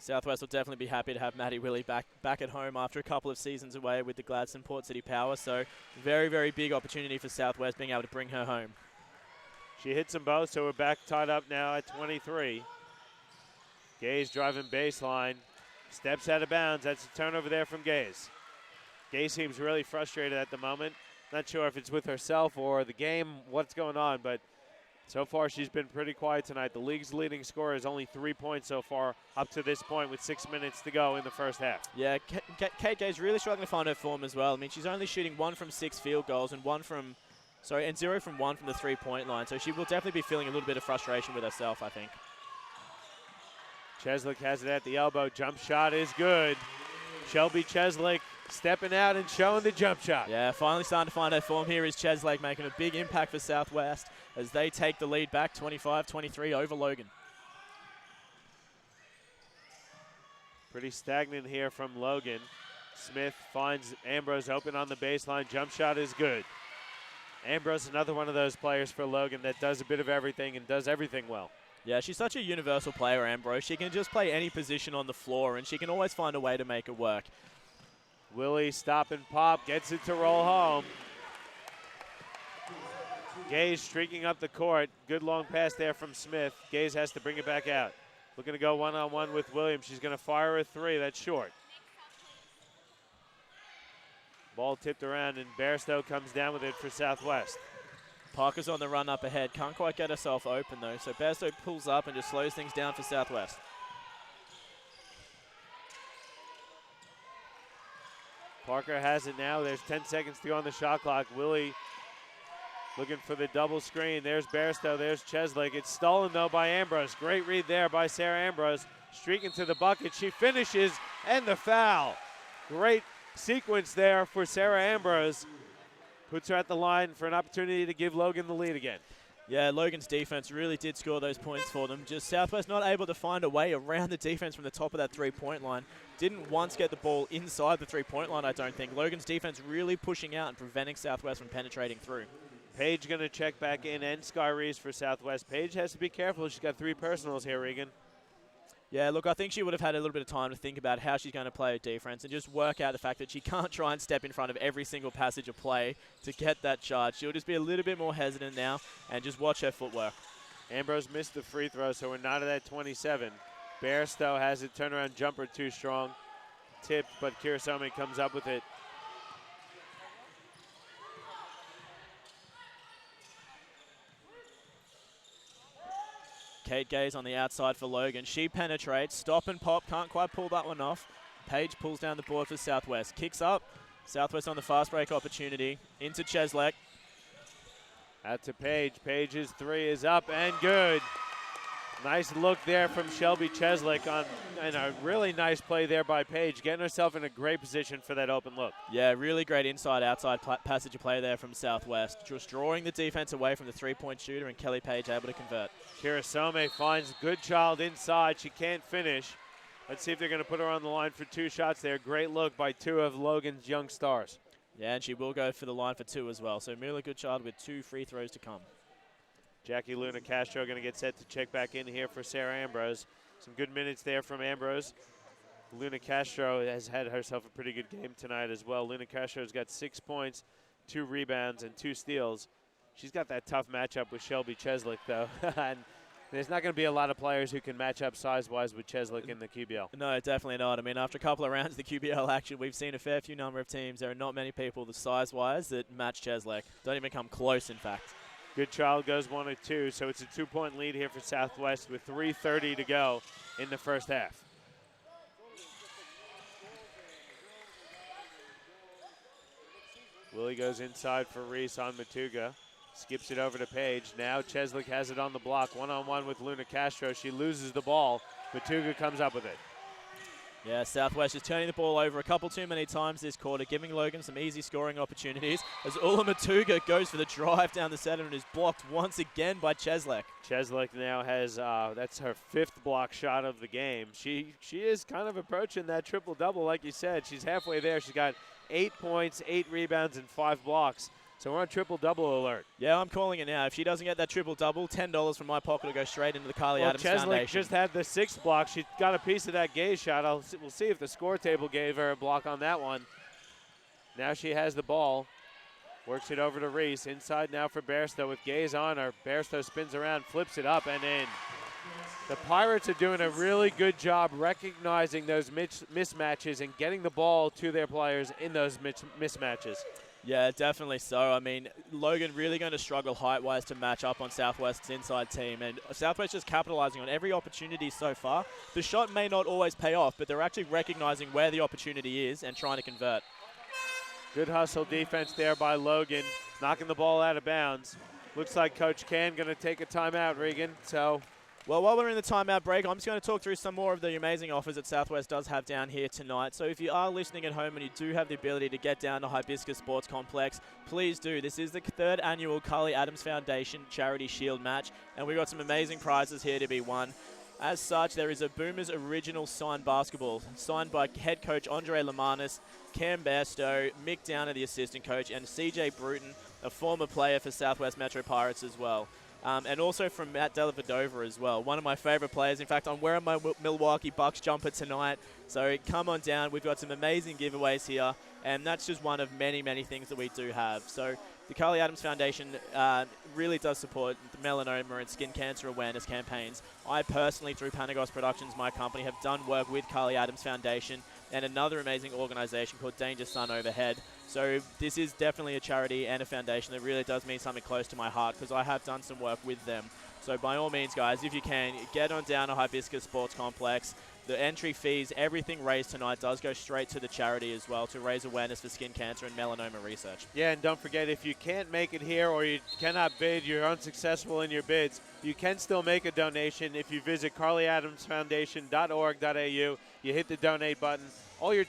Southwest will definitely be happy to have Maddie Willie back at home after a couple of seasons away with the Gladstone Port City Power. So very, very big opportunity for Southwest being able to bring her home. She hits them both, so we're back tied up now at 23. Gaze driving baseline. Steps out of bounds. That's a turnover there from Gaze. Gaze seems really frustrated at the moment. Not sure if it's with herself or the game, what's going on, but so far she's been pretty quiet tonight. The league's leading scorer is only 3 points so far up to this point with 6 minutes to go in the first half. Yeah, Kate Gaze really struggling to find her form as well. I mean, she's only shooting 1 from 6 field goals and 0 from the three-point line. So she will definitely be feeling a little bit of frustration with herself, I think. Cheslick has it at the elbow. Jump shot is good. Shelby Cheslick stepping out and showing the jump shot. Yeah, finally starting to find her form here is Cheslick, making a big impact for Southwest as they take the lead back 25-23 over Logan. Pretty stagnant here from Logan. Smith finds Ambrose open on the baseline. Jump shot is good. Ambrose, another one of those players for Logan that does a bit of everything and does everything well. Yeah, she's such a universal player, Ambrose. She can just play any position on the floor, and she can always find a way to make it work. Willie stop and pop, gets it to roll home. Gaze streaking up the court. Good long pass there from Smith. Gaze has to bring it back out. Looking to go one-on-one with Williams. She's going to fire a 3. That's short. Ball tipped around, and Bairstow comes down with it for Southwest. Parker's on the run up ahead. Can't quite get herself open, though. So Bairstow pulls up and just slows things down for Southwest. Parker has it now. There's 10 seconds to go on the shot clock. Willie looking for the double screen. There's Bairstow. There's Cheslick. It's stolen, though, by Ambrose. Great read there by Sarah Ambrose. Streaking to the bucket. She finishes, and the foul. Great sequence there for Sarah Ambrose. puts her at the line for an opportunity to give Logan the lead again. Yeah, Logan's defense really did score those points for them. Just Southwest not able to find a way around the defense from the top of that three-point line. Didn't once get the ball inside the three-point line, I don't think. Logan's defense really pushing out and preventing Southwest from penetrating through. Paige going to check back in, and Sky Reese for Southwest. Paige has to be careful. She's got 3 personals here, Regan. Yeah, look, I think she would have had a little bit of time to think about how she's going to play her defense and just work out the fact that she can't try and step in front of every single passage of play to get that charge. She'll just be a little bit more hesitant now and just watch her footwork. Ambrose missed the free throw, so we're not at that 27. Bairstow has it, turnaround jumper too strong. Tipped, but Kirasome comes up with it. Kate Gaze on the outside for Logan. She penetrates. Stop and pop. Can't quite pull that one off. Paige pulls down the board for Southwest. Kicks up. Southwest on the fast break opportunity. Into Cheslek. Out to Paige. Paige's 3 is up and good. Nice look there from Shelby Cheslek and a really nice play there by Paige, getting herself in a great position for that open look. Yeah, really great inside-outside passage of play there from Southwest. Just drawing the defense away from the three-point shooter, and Kelly Page able to convert. Kirasome finds Goodchild inside. She can't finish. Let's see if they're going to put her on the line for 2 shots there. Great look by 2 of Logan's young stars. Yeah, and she will go for the line for 2 as well. So Mila Goodchild with 2 free throws to come. Jackie Luna Castro going to get set to check back in here for Sarah Ambrose. Some good minutes there from Ambrose. Luna Castro has had herself a pretty good game tonight as well. Luna Castro's got 6 points, 2 rebounds, and 2 steals. She's got that tough matchup with Shelby Cheslek, though. And there's not going to be a lot of players who can match up size-wise with Cheslek in the QBL. No, definitely not. I mean, after a couple of rounds of the QBL action, we've seen a fair few number of teams. There are not many people the size-wise that match Cheslek. Don't even come close, in fact. Goodchild goes 1 of 2, so it's a 2-point lead here for Southwest with 3:30 to go in the first half. Willie goes inside for Reese on Matuga. Skips it over to Paige. Now Cheslek has it on the block. One-on-one with Luna Castro. She loses the ball. Matuga comes up with it. Yeah, Southwest is turning the ball over a couple too many times this quarter, giving Logan some easy scoring opportunities as Ula Matuga goes for the drive down the center and is blocked once again by Cheslek. Cheslek now has, that's her 5th block shot of the game. She is kind of approaching that triple-double like you said. She's halfway there. She's got 8 points, 8 rebounds, and 5 blocks. So we're on triple-double alert. Yeah, I'm calling it now. If she doesn't get that triple-double, $10 from my pocket will go straight into the Karlee Adams Foundation. Cheslek just had the 6th block. She got a piece of that Gaze shot. We'll see if the score table gave her a block on that one. Now she has the ball. Works it over to Reese. Inside now for Bairstow with Gaze on her. Bairstow spins around, flips it up, and in. The Pirates are doing a really good job recognizing those mismatches and getting the ball to their players in those mismatches. Yeah, definitely so. I mean, Logan really going to struggle height-wise to match up on Southwest's inside team, and Southwest just capitalizing on every opportunity so far. The shot may not always pay off, but they're actually recognizing where the opportunity is and trying to convert. Good hustle defense there by Logan, knocking the ball out of bounds. Looks like Coach Can going to take a timeout, Regan. So, well, while we're in the timeout break, I'm just going to talk through some more of the amazing offers that Southwest does have down here tonight. So if you are listening at home and you do have the ability to get down to Hibiscus Sports Complex, please do. This is the 3rd annual Karlee Adams Foundation Charity Shield match, and we've got some amazing prizes here to be won. As such, there is a Boomers Original signed basketball, signed by head coach Andre Lamanis, Cam Bairstow, Mick Downer, the assistant coach, and CJ Bruton, a former player for Southwest Metro Pirates as well. And also from Matt Dellavedova as well, one of my favorite players. In fact, I'm wearing my Milwaukee Bucks jumper tonight, so come on down. We've got some amazing giveaways here, and that's just one of many, many things that we do have. So the Karlee Adams Foundation really does support the melanoma and skin cancer awareness campaigns. I personally, through Panagos Productions, my company, have done work with Karlee Adams Foundation and another amazing organization called Danger Sun Overhead. So this is definitely a charity and a foundation that really does mean something close to my heart because I have done some work with them. So by all means, guys, if you can, get on down to Hibiscus Sports Complex. The entry fees, everything raised tonight does go straight to the charity as well to raise awareness for skin cancer and melanoma research. Yeah, and don't forget, if you can't make it here or you cannot bid, you're unsuccessful in your bids, you can still make a donation if you visit KarleeAdamsFoundation.org.au. You hit the donate button. All your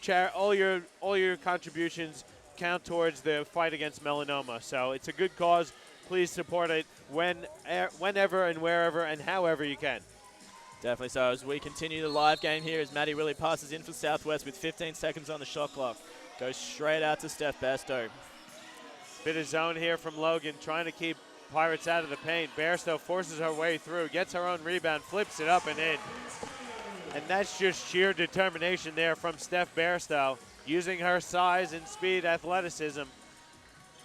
contributions count towards the fight against melanoma. So it's a good cause. Please support it whenever and wherever and however you can. Definitely so. As we continue the live game here, as Maddie Willie passes in for Southwest with 15 seconds on the shot clock. Goes straight out to Steph Bairstow. Bit of zone here from Logan, trying to keep Pirates out of the paint. Bairstow forces her way through, gets her own rebound, flips it up and in. And that's just sheer determination there from Steph Bairstow, using her size and speed, athleticism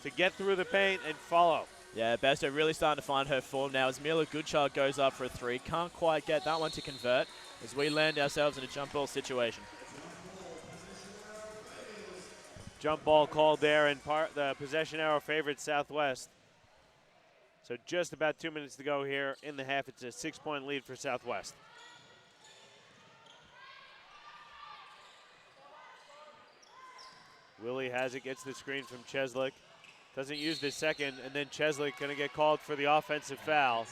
to get through the paint and follow. Yeah, Bairstow really starting to find her form now as Mila Goodchild goes up for a three. Can't quite get that one to convert as we land ourselves in a jump ball situation. Jump ball called there, and the possession arrow favored Southwest. So just about 2 minutes to go here in the half. It's a 6-point lead for Southwest. Willie has it, gets the screen from Cheslick. Doesn't use the second, and then Cheslick going to get called for the offensive foul.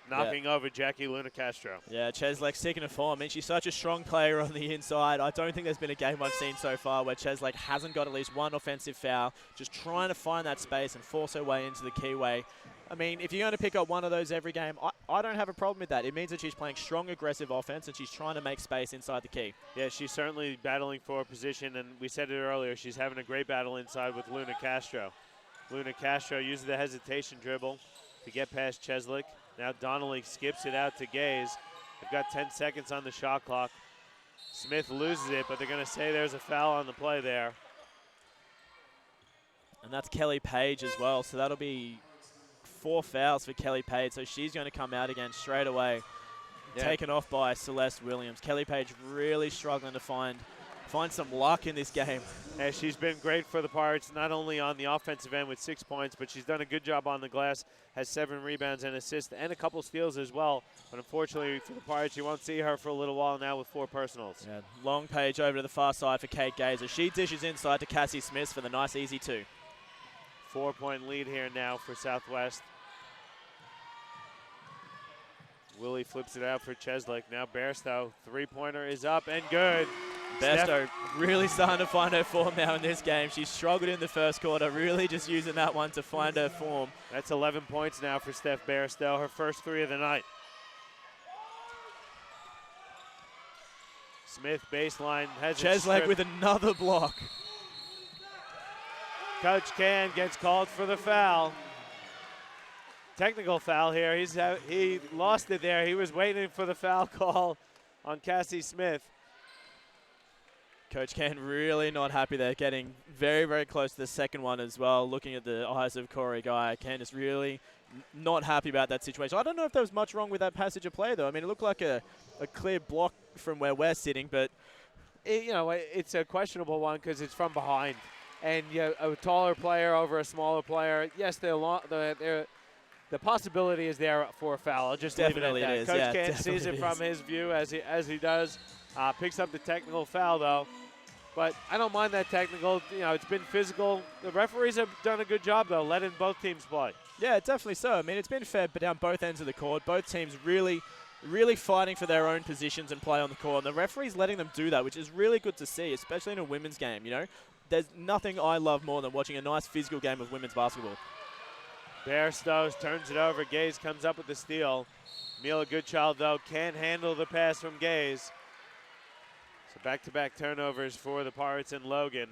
Knocking over Jackie Luna Castro. Yeah, Cheslick sticking to form. I mean, she's such a strong player on the inside. I don't think there's been a game I've seen so far where Cheslick hasn't got at least one offensive foul, just trying to find that space and force her way into the keyway. I mean, if you're going to pick up one of those every game, I don't have a problem with that. It means that she's playing strong, aggressive offense, and she's trying to make space inside the key. Yeah, she's certainly battling for a position, and we said it earlier, she's having a great battle inside with Luna Castro. Luna Castro uses the hesitation dribble to get past Cheslick. Now Donnelly skips it out to Gaze. They've got 10 seconds on the shot clock. Smith loses it, but they're going to say there's a foul on the play there. And that's Kelly Page as well, so that'll be 4 fouls for Kelly Page, so she's going to come out again straight away. Yeah. Taken off by Celeste Williams. Kelly Page really struggling to find some luck in this game. Yeah, she's been great for the Pirates, not only on the offensive end with 6 points, but she's done a good job on the glass, has 7 rebounds and assists, and a couple steals as well. But unfortunately for the Pirates, you won't see her for a little while now with 4 personals. Yeah, long page over to the far side for Kate Gazer. She dishes inside to Cassie Smith for the nice easy 2. 4-point lead here now for Southwest. Willie flips it out for Cheslick. Now Bairstow, 3-pointer is up and good. Bairstow really starting to find her form now in this game. She struggled in the first quarter, really just using that one to find her form. That's 11 points now for Steph Bairstow, her first 3 of the night. Smith baseline has Cheslick with another block. Coach Can gets called for the foul. Technical foul here. He lost it there. He was waiting for the foul call on Cassie Smith. Coach Can really not happy there, getting very, very close to the second one as well. Looking at the eyes of Corey Guy, Can is really not happy about that situation. I don't know if there was much wrong with that passage of play, though. I mean, it looked like a clear block from where we're sitting, but it's a questionable one because it's from behind. And a taller player over a smaller player, yes, the possibility is there for a foul. I'll just definitely leave it at that. It is. Coach Can sees it from his view as he does. Picks up the technical foul, though. But I don't mind that technical. It's been physical. The referees have done a good job, though, letting both teams play. Yeah, definitely so. I mean, it's been fair down both ends of the court. Both teams really, really fighting for their own positions and play on the court. And the referees letting them do that, which is really good to see, especially in a women's game, There's nothing I love more than watching a nice physical game of women's basketball. Bairstow turns it over. Gaze comes up with the steal. Mila Goodchild, though, can't handle the pass from Gaze. So back-to-back turnovers for the Pirates and Logan.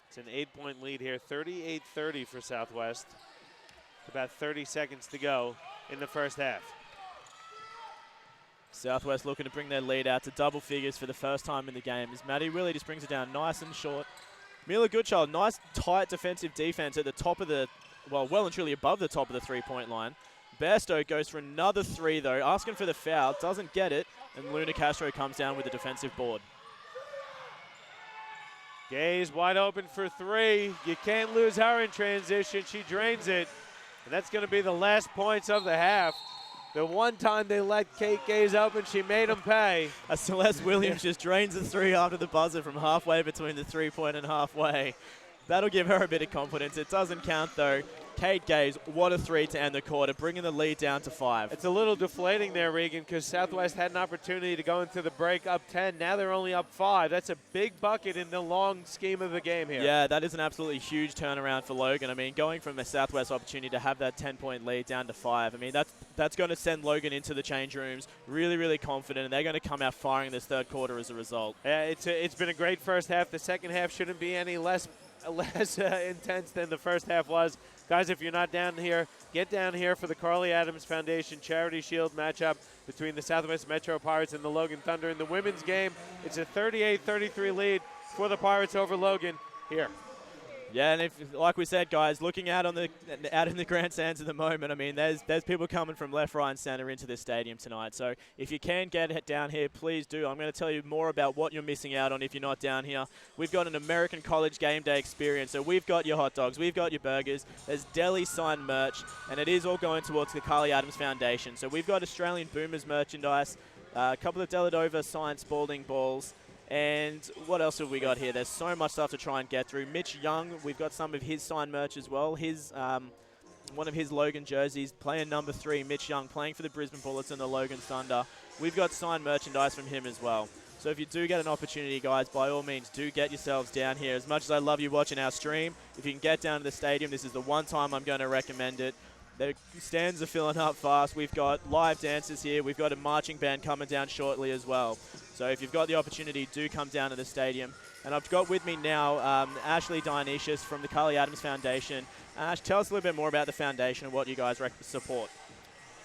It's an 8-point lead here, 38-30 for Southwest. About 30 seconds to go in the first half. Southwest looking to bring their lead out to double figures for the first time in the game as Maddie really just brings it down nice and short. Mila Goodchild, nice tight defensive defense at the top of well and truly above the top of the 3-point line. Bairstow goes for another 3, though, asking for the foul, doesn't get it, and Luna Castro comes down with a defensive board. Gaze wide open for 3. You can't lose her in transition. She drains it, and that's going to be the last points of the half. The one time they let Kate Gaze open, she made them pay. Celeste Williams just drains the 3 after the buzzer from halfway between the 3-point and halfway. That'll give her a bit of confidence. It doesn't count, though. Kate Gaze, what a 3 to end the quarter, bringing the lead down to 5. It's a little deflating there, Regan, because Southwest had an opportunity to go into the break up 10. Now they're only up 5. That's a big bucket in the long scheme of the game here. Yeah, that is an absolutely huge turnaround for Logan. I mean, going from a Southwest opportunity to have that 10-point lead down to 5, I mean, that's going to send Logan into the change rooms really, really confident, and they're going to come out firing this third quarter as a result. Yeah, it's been a great first half. The second half shouldn't be any less intense than the first half was. Guys, if you're not down here, get down here for the Karlee Adams Foundation Charity Shield matchup between the Southwest Metro Pirates and the Logan Thunder. In the women's game, it's a 38-33 lead for the Pirates over Logan here. Yeah, and like we said, guys, looking out in the grandstands at the moment, I mean, there's people coming from left, right, and center into this stadium tonight. So if you can get it down here, please do. I'm going to tell you more about what you're missing out on if you're not down here. We've got an American college game day experience. So we've got your hot dogs, we've got your burgers, there's deli signed merch, and it is all going towards the Karlee Adams Foundation. So we've got Australian Boomers merchandise, a couple of Deladova signed Spalding balls. And what else have we got here? There's so much stuff to try and get through. Mitch Young, we've got some of his signed merch as well. His one of his Logan jerseys, player number 3, Mitch Young, playing for the Brisbane Bullets and the Logan Thunder. We've got signed merchandise from him as well. So if you do get an opportunity, guys, by all means, do get yourselves down here. As much as I love you watching our stream, if you can get down to the stadium, this is the one time I'm going to recommend it. The stands are filling up fast. We've got live dancers here. We've got a marching band coming down shortly as well. So if you've got the opportunity, do come down to the stadium. And I've got with me now Ashley Dionysius from the Karlee Adams Foundation. Ash, tell us a little bit more about the foundation and what you guys support.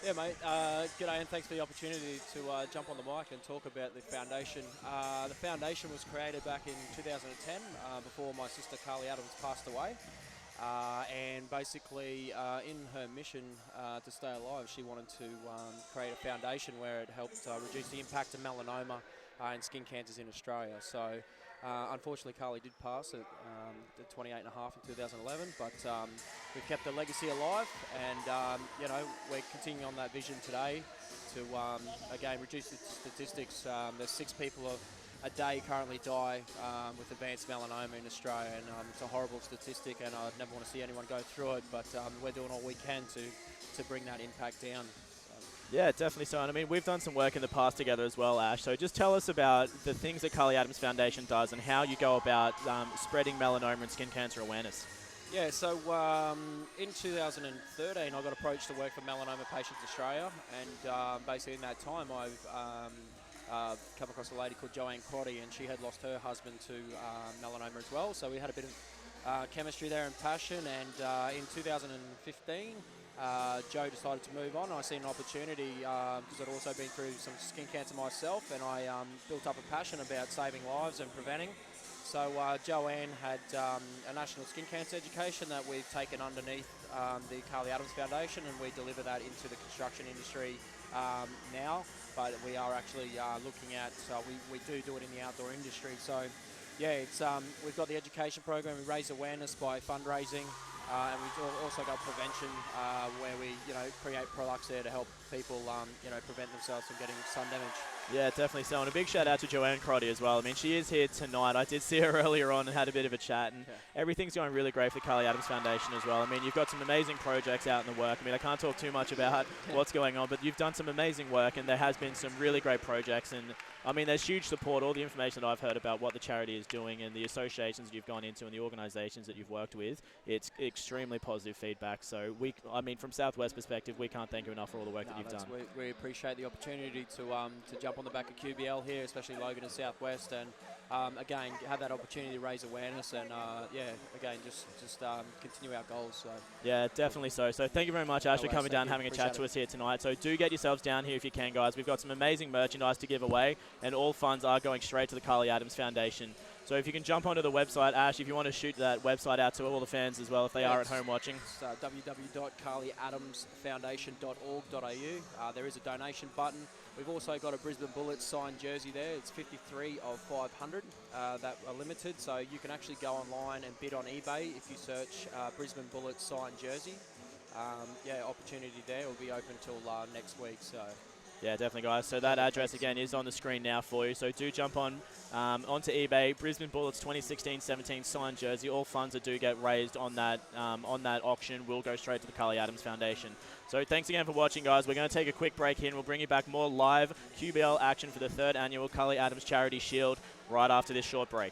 Yeah, mate. G'day, and thanks for the opportunity to jump on the mic and talk about the foundation. The foundation was created back in 2010 before my sister Karlee Adams passed away. And basically, in her mission to stay alive, she wanted to create a foundation where it helped reduce the impact of melanoma and skin cancers in Australia. So, unfortunately, Karlee did pass at 28 and a half in 2011, but we've kept the legacy alive, and you know, we're continuing on that vision today to again reduce the statistics. There's 6 people a day currently die with advanced melanoma in Australia, and it's a horrible statistic, and I'd never want to see anyone go through it, but we're doing all we can to bring that impact down. Yeah, definitely so. And I mean, we've done some work in the past together as well, Ash. So just tell us about the things that Karlee Adams Foundation does and how you go about spreading melanoma and skin cancer awareness. Yeah, so in 2013, I got approached to work for Melanoma Patients Australia, and basically in that time, I've come across a lady called Joanne Crotty, and she had lost her husband to melanoma as well. So we had a bit of chemistry there and passion, and in 2015, Joe decided to move on. I seen an opportunity because I'd also been through some skin cancer myself, and I built up a passion about saving lives and preventing. So Joanne had a national skin cancer education that we've taken underneath the Karlee Adams Foundation, and we deliver that into the construction industry now. But we are actually looking at, we do it in the outdoor industry. So yeah, it's we've got the education program. We raise awareness by fundraising. And we've also got prevention where we, create products there to help people, prevent themselves from getting sun damage. Yeah, definitely so. And a big shout out to Joanne Crotty as well. I mean, she is here tonight. I did see her earlier on and had a bit of a chat, and everything's going really great for the Karlee Adams Foundation as well. I mean, you've got some amazing projects out in the work. I mean, I can't talk too much about what's going on, but you've done some amazing work, and there has been some really great projects. And I mean, there's huge support. All the information that I've heard about what the charity is doing and the associations you've gone into and the organisations that you've worked with, it's extremely positive feedback. So I mean, from Southwest perspective, we can't thank you enough for all the work that you've done. We appreciate the opportunity to jump on the back of QBL here, especially Logan and Southwest, and again have that opportunity to raise awareness, and again just continue our goals. So yeah, definitely so. So thank you very much, Ash, for coming down and having a chat to us here tonight. So do get yourselves down here if you can, guys. We've got some amazing merchandise to give away, and all funds are going straight to the Karlee Adams Foundation. So if you can jump onto the website, Ash, if you want to shoot that website out to all the fans as well, if they are at home watching. It's www.karleeadamsfoundation.org.au. There is a donation button. We've also got a Brisbane Bullets signed jersey there. It's 53 of 500 that are limited. So you can actually go online and bid on eBay if you search Brisbane Bullets signed jersey. Opportunity there will be open till next week. So. Yeah, definitely, guys. So that address, again, is on the screen now for you. So do jump on onto eBay. Brisbane Bullets 2016-17 signed jersey. All funds that do get raised on that auction will go straight to the Karlee Adams Foundation. So thanks again for watching, guys. We're going to take a quick break here, and we'll bring you back more live QBL action for the 3rd annual Karlee Adams Charity Shield right after this short break.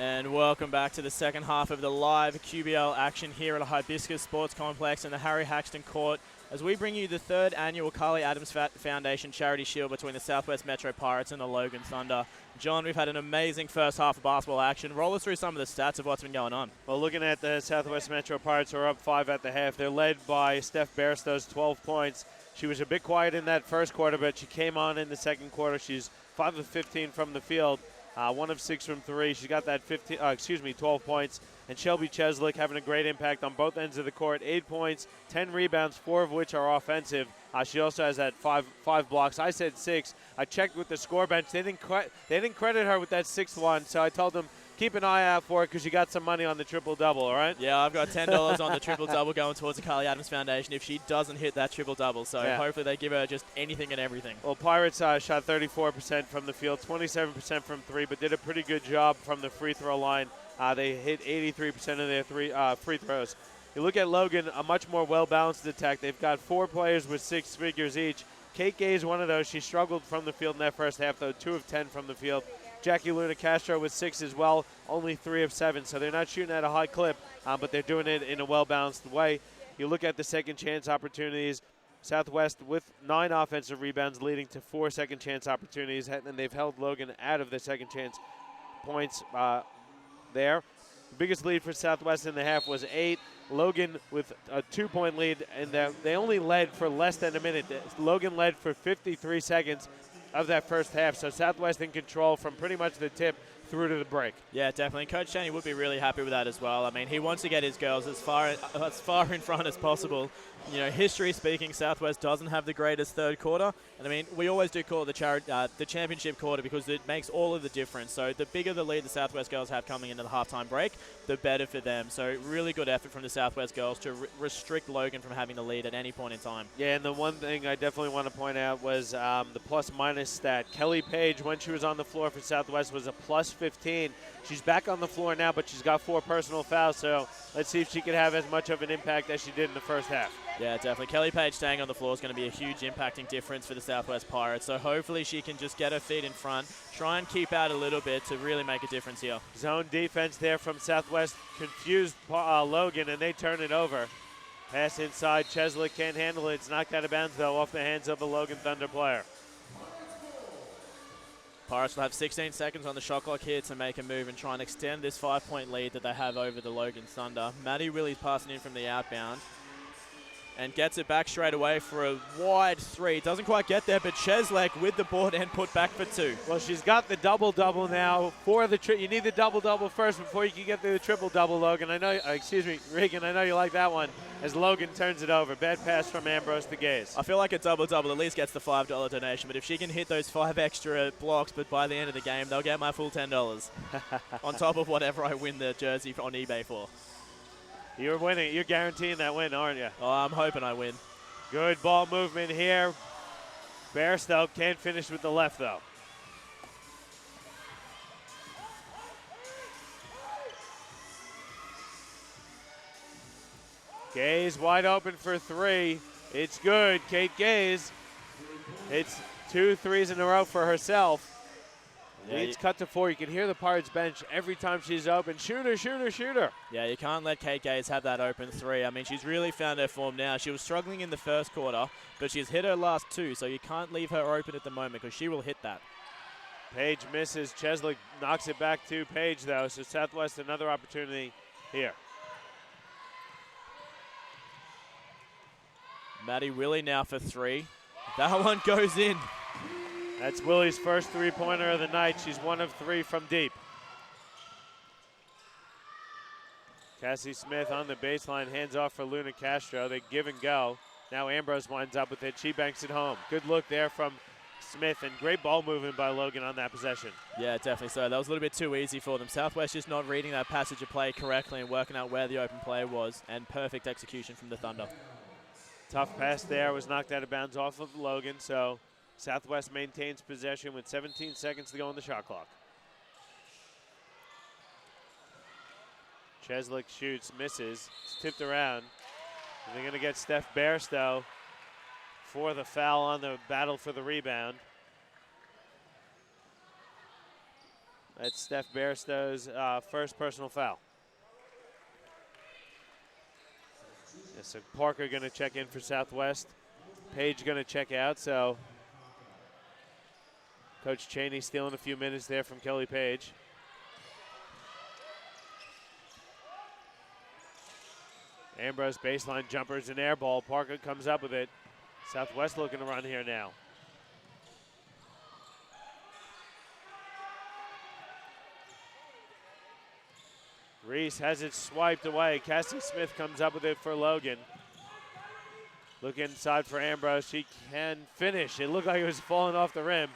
And welcome back to the second half of the live QBL action here at Hibiscus Sports Complex in the Harry Haxton Court as we bring you the third annual Karlee Adams Foundation Charity Shield between the Southwest Metro Pirates and the Logan Thunder. John, we've had an amazing first half of basketball action. Roll us through some of the stats of what's been going on. Well, looking at the Southwest Metro Pirates, who are up 5 at the half. They're led by Steph Bairstow's 12 points. She was a bit quiet in that first quarter, but she came on in the second quarter. She's 5 of 15 from the field. 1 of 6 from 3. She got that 12 points. And Shelby Cheslick having a great impact on both ends of the court. 8 points, 10 rebounds, 4 of which are offensive. She also has that five blocks. I said 6. I checked with the score bench. They didn't credit her with that 6th one, so I told them keep an eye out for it because you got some money on the triple-double, all right? Yeah, I've got $10 on the triple-double going towards the Karlee Adams Foundation if she doesn't hit that triple-double. So hopefully they give her just anything and everything. Well, Pirates shot 34% from the field, 27% from 3, but did a pretty good job from the free throw line. They hit 83% of their free throws. You look at Logan, a much more well-balanced attack. They've got 4 players with 6 figures each. Kate Gay is one of those. She struggled from the field in that first half, though, 2 of 10 from the field. Jackie Luna Castro with 6 as well, only 3 of 7. So they're not shooting at a high clip, but they're doing it in a well-balanced way. You look at the second chance opportunities, Southwest with 9 offensive rebounds leading to 4 second chance opportunities, and they've held Logan out of the second chance points there. The biggest lead for Southwest in the half was 8. Logan with a 2-point lead, and they only led for less than a minute. Logan led for 53 seconds of that first half, so Southwest in control from pretty much the tip through to the break. Yeah, definitely. Coach Cheney would be really happy with that as well. I mean, he wants to get his girls as far in front as possible. You know, history speaking, Southwest doesn't have the greatest third quarter. And I mean, we always do call it the championship quarter because it makes all of the difference. So the bigger the lead the Southwest girls have coming into the halftime break, the better for them. So really good effort from the Southwest girls to restrict Logan from having the lead at any point in time. Yeah, and the one thing I definitely want to point out was the plus-minus stat. Kelly Page, when she was on the floor for Southwest, was a plus 15. She's back on the floor now, but she's got 4 personal fouls, so let's see if she can have as much of an impact as she did in the first half. Yeah, definitely. Kelly Page staying on the floor is going to be a huge impacting difference for the Southwest Pirates, so hopefully she can just get her feet in front, try and keep out a little bit to really make a difference here. Zone defense there from Southwest confused Logan, and they turn it over. Pass inside, Cheslick can't handle it. It's knocked out of bounds, though, off the hands of a Logan Thunder player. Pirates will have 16 seconds on the shot clock here to make a move and try and extend this 5-point lead that they have over the Logan Thunder. Maddie Willie's passing in from the outbound and gets it back straight away for a wide 3. Doesn't quite get there, but Cheslick with the board and put back for 2. Well, she's got the double-double now. You need the double-double first before you can get through the triple-double, Logan. Regan, I know you like that one as Logan turns it over. Bad pass from Ambrose to Gaze. I feel like a double-double at least gets the $5 donation, but if she can hit those 5 extra blocks, but by the end of the game, they'll get my full $10 on top of whatever I win the jersey on eBay for. You're winning. You're guaranteeing that win, aren't you? Oh, I'm hoping I win. Good ball movement here. Bairstow can't finish with the left, though. Gaze wide open for 3. It's good. Kate Gaze. It's 2 threes in a row for herself. Leads cut to 4. You can hear the Pirates bench every time she's open. Shooter, shooter, shooter. Yeah, you can't let Kate Gaze have that open 3. I mean, she's really found her form now. She was struggling in the first quarter, but she's hit her last 2, so you can't leave her open at the moment because she will hit that. Page misses. Cheslick knocks it back to Page, though, so Southwest another opportunity here. Maddie Willie now for 3. That one goes in. That's Willie's first three-pointer of the night. She's 1 of 3 from deep. Cassie Smith on the baseline, hands off for Luna Castro. They give and go. Now Ambrose winds up with it. She banks it home. Good look there from Smith, and great ball movement by Logan on that possession. Yeah, definitely so. That was a little bit too easy for them. Southwest just not reading that passage of play correctly and working out where the open play was, and perfect execution from the Thunder. Tough pass there, was knocked out of bounds off of Logan, so Southwest maintains possession with 17 seconds to go on the shot clock. Cheslick shoots, misses, it's tipped around. And they're gonna get Steph Bairstow for the foul on the battle for the rebound. That's Steph Bairstow's first personal foul. Yeah, so Parker gonna check in for Southwest. Page gonna check out, so Coach Cheney stealing a few minutes there from Kelly Page. Ambrose baseline jumpers and air ball. Parker comes up with it. Southwest looking to run here now. Reese has it swiped away. Cassie Smith comes up with it for Logan. Look inside for Ambrose. She can finish. It looked like it was falling off the rim.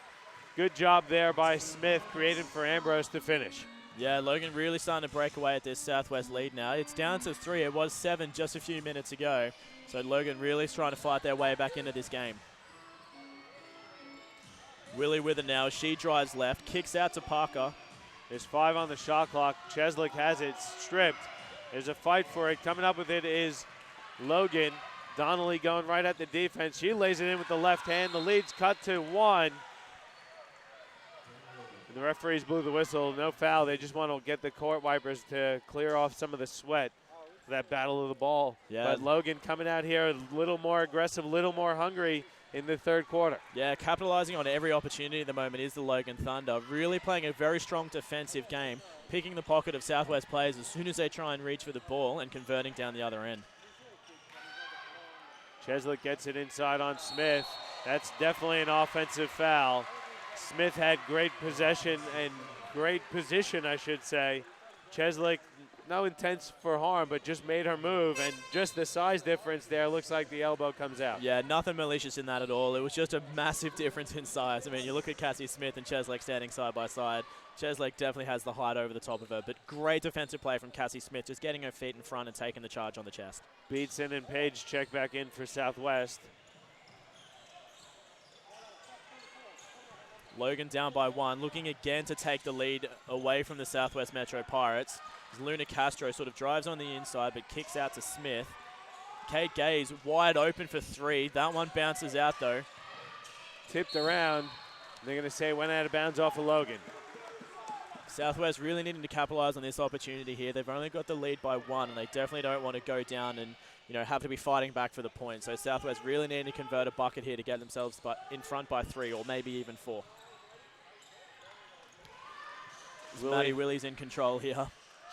Good job there by Smith, creating for Ambrose to finish. Yeah, Logan really starting to break away at this Southwest lead now. It's down to 3. It was 7 just a few minutes ago. So Logan really is trying to fight their way back into this game. Willie with it now. She drives left, kicks out to Parker. There's 5 on the shot clock. Cheslick has it stripped. There's a fight for it. Coming up with it is Logan. Donnelly going right at the defense. She lays it in with the left hand. The lead's cut to 1. The referees blew the whistle. No foul. They just want to get the court wipers to clear off some of the sweat for that battle of the ball. Yeah. But Logan coming out here a little more aggressive, a little more hungry in the third quarter. Yeah, capitalizing on every opportunity at the moment is the Logan Thunder. Really playing a very strong defensive game, picking the pocket of Southwest players as soon as they try and reach for the ball and converting down the other end. Cheslick gets it inside on Smith. That's definitely an offensive foul. Smith had great possession and great position, I should say. Cheslick, no intent for harm, but just made her move, and just the size difference there looks like the elbow comes out. Yeah, nothing malicious in that at all. It was just a massive difference in size. I mean, you look at Cassie Smith and Cheslick standing side by side. Cheslick definitely has the height over the top of her, but great defensive play from Cassie Smith, just getting her feet in front and taking the charge on the chest. Beatson and Page check back in for Southwest. Logan down by 1, looking again to take the lead away from the Southwest Metro Pirates. Luna Castro sort of drives on the inside but kicks out to Smith. Kate Gaze wide open for 3. That one bounces out though. Tipped around. They're going to say went out of bounds off of Logan. Southwest really needing to capitalize on this opportunity here. They've only got the lead by 1 and they definitely don't want to go down and have to be fighting back for the point. So Southwest really needing to convert a bucket here to get themselves in front by 3 or maybe even 4. Maddie Willie's in control here.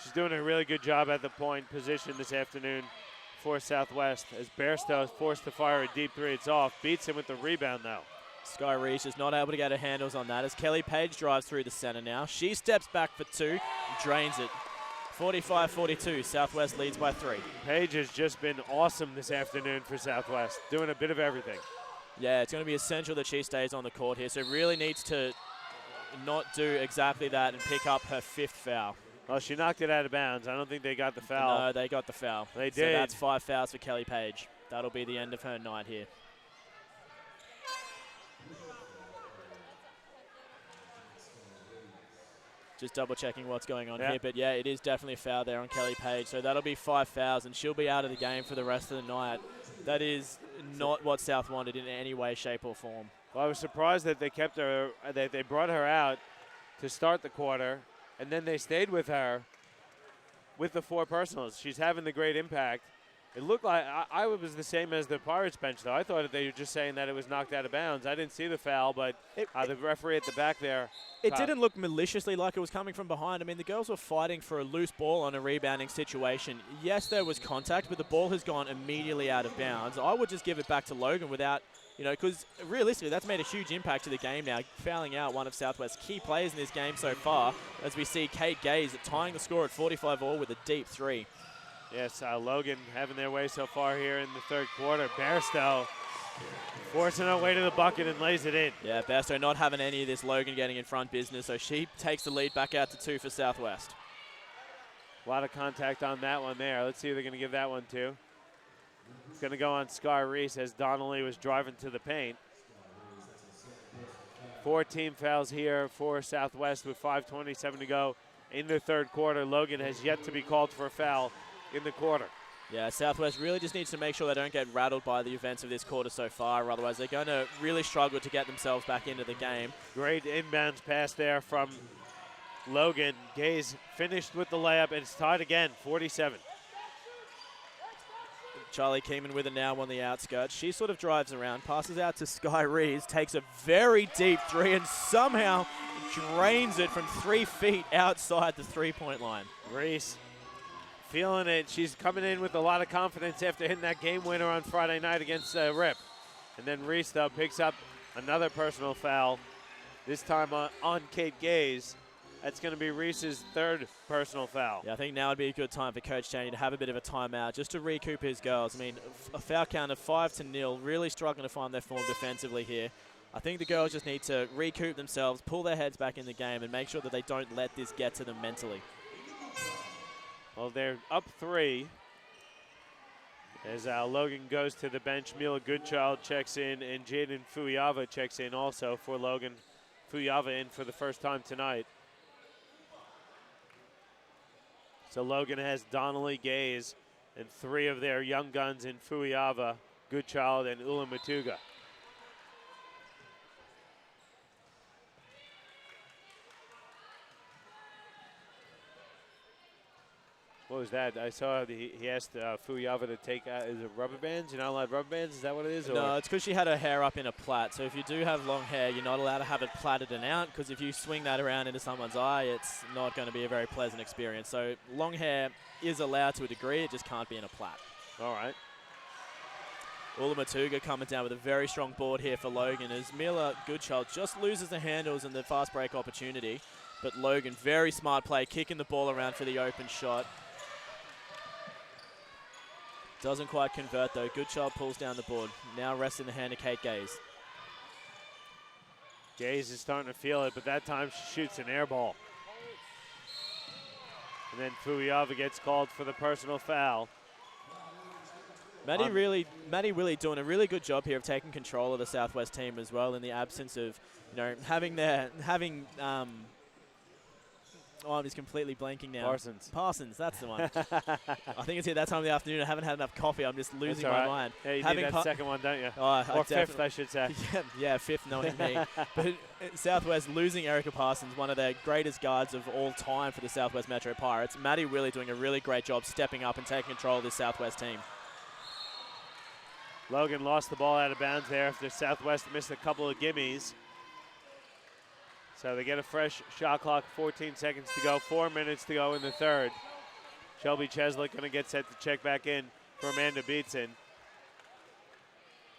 She's doing a really good job at the point position this afternoon for Southwest as Bairstow is forced to fire a deep 3. It's off. Beats him with the rebound though. Sky Reach is not able to get her handles on that as Kelly Page drives through the center now. She steps back for 2 and drains it. 45-42, Southwest leads by 3. Page has just been awesome this afternoon for Southwest, doing a bit of everything. Yeah, it's going to be essential that she stays on the court here, so really needs to not do exactly that and pick up her 5th foul. Well, she knocked it out of bounds. I don't think they got the foul. No, they got the foul. They did. So that's 5 fouls for Kelly Page. That'll be the end of her night here. Just double checking what's going on here, but yeah, it is definitely a foul there on Kelly Page. So that'll be 5 fouls and she'll be out of the game for the rest of the night. That is not what South wanted in any way, shape or form. Well, I was surprised that they kept her, that they brought her out to start the quarter, and then they stayed with her with the 4 personals. She's having the great impact, It looked like I was the same as the Pirates bench, though. I thought they were just saying that it was knocked out of bounds. I didn't see the foul, but the referee at the back there. It didn't look maliciously like it was coming from behind. I mean, the girls were fighting for a loose ball on a rebounding situation. Yes, there was contact, but the ball has gone immediately out of bounds. I would just give it back to Logan without, because realistically, that's made a huge impact to the game now, fouling out one of Southwest's key players in this game so far, as we see Kate Gaze tying the score at 45-all with a deep three. Yes, Logan having their way so far here in the third quarter. Bairstow forcing her way to the bucket and lays it in. Yeah, Bairstow not having any of this Logan getting in front business, so she takes the lead back out to 2 for Southwest. A lot of contact on that one there. Let's see who they're going to give that one to. It's going to go on Sky Reese as Donnelly was driving to the paint. 4 team fouls here for Southwest with 5:27 to go in the third quarter. Logan has yet to be called for a foul in the quarter. Yeah, Southwest really just needs to make sure they don't get rattled by the events of this quarter so far, otherwise they're going to really struggle to get themselves back into the game. Great inbounds pass there from Logan. Gaze finished with the layup, and it's tied again, 47. Charlie Keeman with it now on the outskirts. She sort of drives around, passes out to Sky Reeves, takes a very deep three, and somehow drains it from 3 feet outside the three-point line. Reese feeling it. She's coming in with a lot of confidence after hitting that game winner on Friday night against Rip. And then Reese, though, picks up another personal foul, this time on Kate Gaze. That's going to be Reese's 3rd personal foul. Yeah, I think now would be a good time for Coach Cheney to have a bit of a timeout just to recoup his girls. I mean, a foul count of 5-0, really struggling to find their form defensively here. I think the girls just need to recoup themselves, pull their heads back in the game, and make sure that they don't let this get to them mentally. Well, they're up 3 as Logan goes to the bench. Mila Goodchild checks in, and Jaden Fuyava checks in also for Logan. Fuyava in for the first time tonight. So Logan has Donnelly, Gaze, and 3 of their young guns in Fuyava, Goodchild, and Ula Matuga. What was that? I saw he asked Fuyava to take is it rubber bands? You're not allowed rubber bands? Is that what it is? No, it's because she had her hair up in a plait. So if you do have long hair, you're not allowed to have it plaited and out, because if you swing that around into someone's eye, it's not going to be a very pleasant experience. So long hair is allowed to a degree. It just can't be in a plait. All right. Ula Matuga coming down with a very strong board here for Logan as Mila Goodchild just loses the handles in the fast break opportunity. But Logan, very smart play, kicking the ball around for the open shot. Doesn't quite convert though. Goodchild pulls down the board. Now rests in the hand of Kate Gaze. Gaze is starting to feel it, but that time she shoots an air ball. And then Fuyava gets called for the personal foul. Maddie Willie doing a really good job here of taking control of the Southwest team as well, in the absence of, oh, I'm just completely blanking now. Parsons, that's the one. I think it's here that time of the afternoon. I haven't had enough coffee. I'm just losing my mind. Yeah, you need that second one, don't you? Or fifth, I should say. Yeah, fifth, knowing me. But Southwest losing Erica Parsons, one of their greatest guards of all time for the Southwest Metro Pirates. Maddie Willie doing a really great job stepping up and taking control of this Southwest team. Logan lost the ball out of bounds there after Southwest missed a couple of gimmies. So they get a fresh shot clock, 14 seconds to go, 4 minutes to go in the third. Shelby Cheslick going to get set to check back in for Amanda Beatson.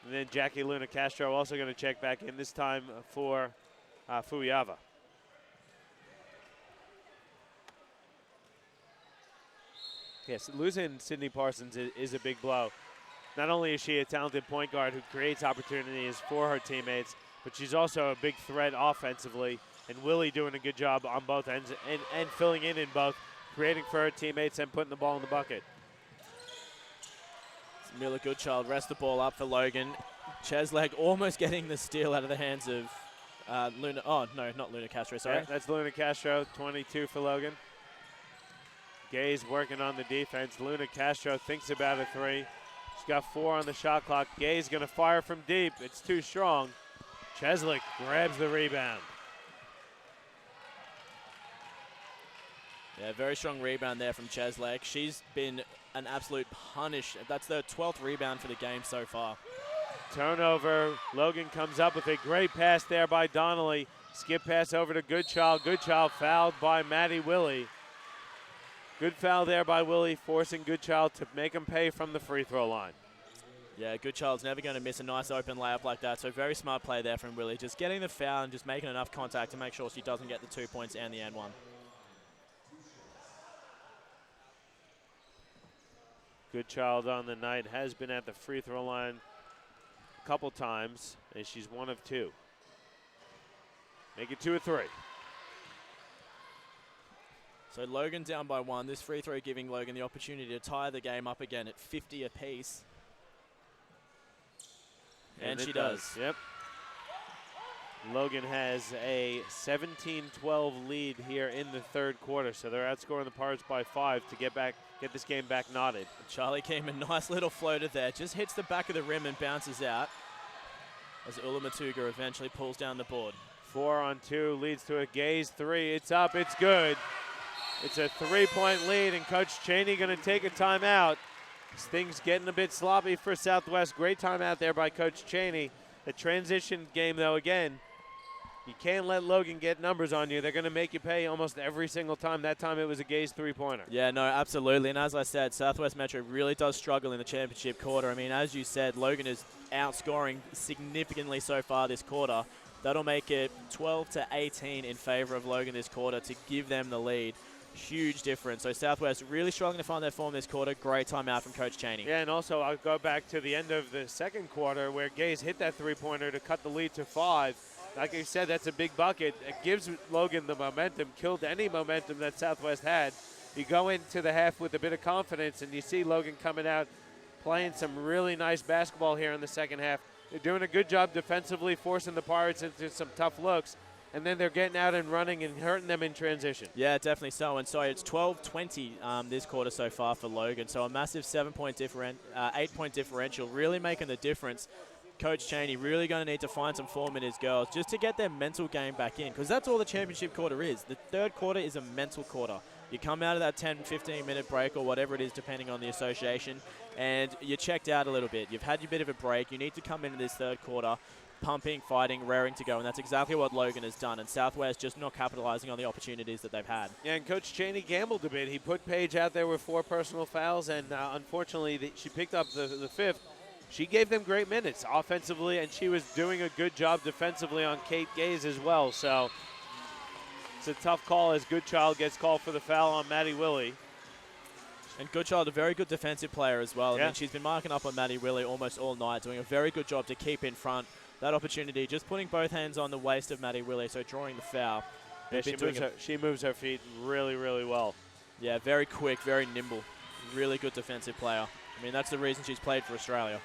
And then Jackie Luna Castro also going to check back in, this time for Fuyava. Yes, losing Sydney Parsons is a big blow. Not only is she a talented point guard who creates opportunities for her teammates, but she's also a big threat offensively. And Willie doing a good job on both ends and filling in both, creating for her teammates and putting the ball in the bucket. Mila Goodchild rests the ball up for Logan. Chesleg almost getting the steal out of the hands of Luna. Oh, no, not Luna Castro, sorry. Yeah, that's Luna Castro, 22 for Logan. Gaze working on the defense. Luna Castro thinks about a 3. She's got 4 on the shot clock. Gaze going to fire from deep. It's too strong. Cheslick grabs the rebound. Yeah, very strong rebound there from Cheslek. She's been an absolute punish. That's the 12th rebound for the game so far. Turnover. Logan comes up with a great pass there by Donnelly. Skip pass over to Goodchild. Goodchild fouled by Maddie Willie. Good foul there by Willie, forcing Goodchild to make him pay from the free throw line. Yeah, Goodchild's never going to miss a nice open layup like that. So very smart play there from Willie. Just getting the foul and just making enough contact to make sure she doesn't get the 2 points and the N1. Goodchild on the night has been at the free throw line a couple times, and she's 1 of 2. Make it 2 of 3. So Logan down by 1. This free throw giving Logan the opportunity to tie the game up again at 50 apiece. And she does. Yep. Logan has a 17-12 lead here in the third quarter, so they're outscoring the Pirates by 5 to get this game back knotted. Charlie Keeman, nice little floater there. Just hits the back of the rim and bounces out as Ula Matuga eventually pulls down the board. 4 on 2 leads to a Gaze 3. It's up, it's good. It's a 3-point lead, and Coach Cheney going to take a timeout. This thing's getting a bit sloppy for Southwest. Great timeout there by Coach Cheney. The transition game, though, again, you can't let Logan get numbers on you. They're going to make you pay almost every single time. That time it was a Gaze 3-pointer. Yeah, no, absolutely. And as I said, Southwest Metro really does struggle in the championship quarter. I mean, as you said, Logan is outscoring significantly so far this quarter. That'll make it 12-18 in favor of Logan this quarter to give them the lead. Huge difference. So Southwest really struggling to find their form this quarter. Great timeout from Coach Cheney. Yeah, and also I'll go back to the end of the second quarter where Gaze hit that 3-pointer to cut the lead to 5. Like I said, that's a big bucket. It gives Logan the momentum, killed any momentum that Southwest had. You go into the half with a bit of confidence, and you see Logan coming out playing some really nice basketball here in the second half. They're doing a good job defensively, forcing the Pirates into some tough looks. And then they're getting out and running and hurting them in transition. Yeah, definitely so. And so it's 12-20 this quarter so far for Logan. So a massive 8-point differential, really making the difference. Coach Cheney really going to need to find some form in his girls just to get their mental game back in, because that's all the championship quarter is. The third quarter is a mental quarter. You come out of that 10, 15-minute break or whatever it is, depending on the association, and you're checked out a little bit. You've had your bit of a break. You need to come into this third quarter pumping, fighting, raring to go, and that's exactly what Logan has done, and Southwest just not capitalizing on the opportunities that they've had. Yeah, and Coach Cheney gambled a bit. He put Paige out there with 4 personal fouls, and unfortunately she picked up the 5th. She gave them great minutes offensively, and she was doing a good job defensively on Kate Gaze as well. So it's a tough call as Goodchild gets called for the foul on Maddie Willie. And Goodchild, a very good defensive player as well. Yeah. I mean, she's been marking up on Maddie Willie almost all night, doing a very good job to keep in front. That opportunity, just putting both hands on the waist of Maddie Willie, so drawing the foul. Yeah, she moves her feet really, really well. Yeah, very quick, very nimble. Really good defensive player. I mean, that's the reason she's played for Australia.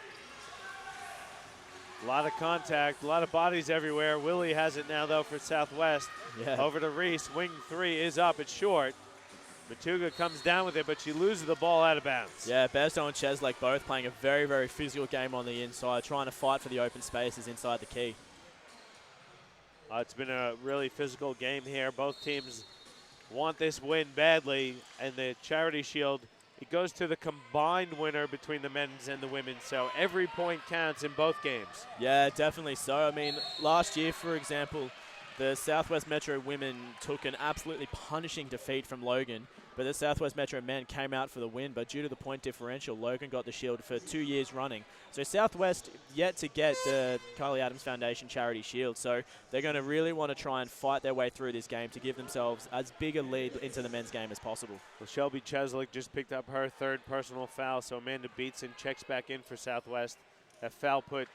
A lot of contact, a lot of bodies everywhere. Willie has it now, though, for Southwest. Yeah. Over to Reese. Wing 3 is up. It's short. Matuga comes down with it, but she loses the ball out of bounds. Yeah, Bairstow and Cheslek both playing a very, very physical game on the inside, trying to fight for the open spaces inside the key. It's been a really physical game here. Both teams want this win badly, and the Charity Shield, it goes to the combined winner between the men's and the women's, so every point counts in both games. Yeah, definitely so. I mean, last year, for example, the Southwest Metro women took an absolutely punishing defeat from Logan, but the Southwest Metro men came out for the win, but due to the point differential, Logan got the shield for 2 years running. So Southwest yet to get the Karlee Adams Foundation Charity Shield, so they're going to really want to try and fight their way through this game to give themselves as big a lead into the men's game as possible. Well, Shelby Cheslek just picked up her 3rd personal foul, so Amanda Beatson checks back in for Southwest. That foul put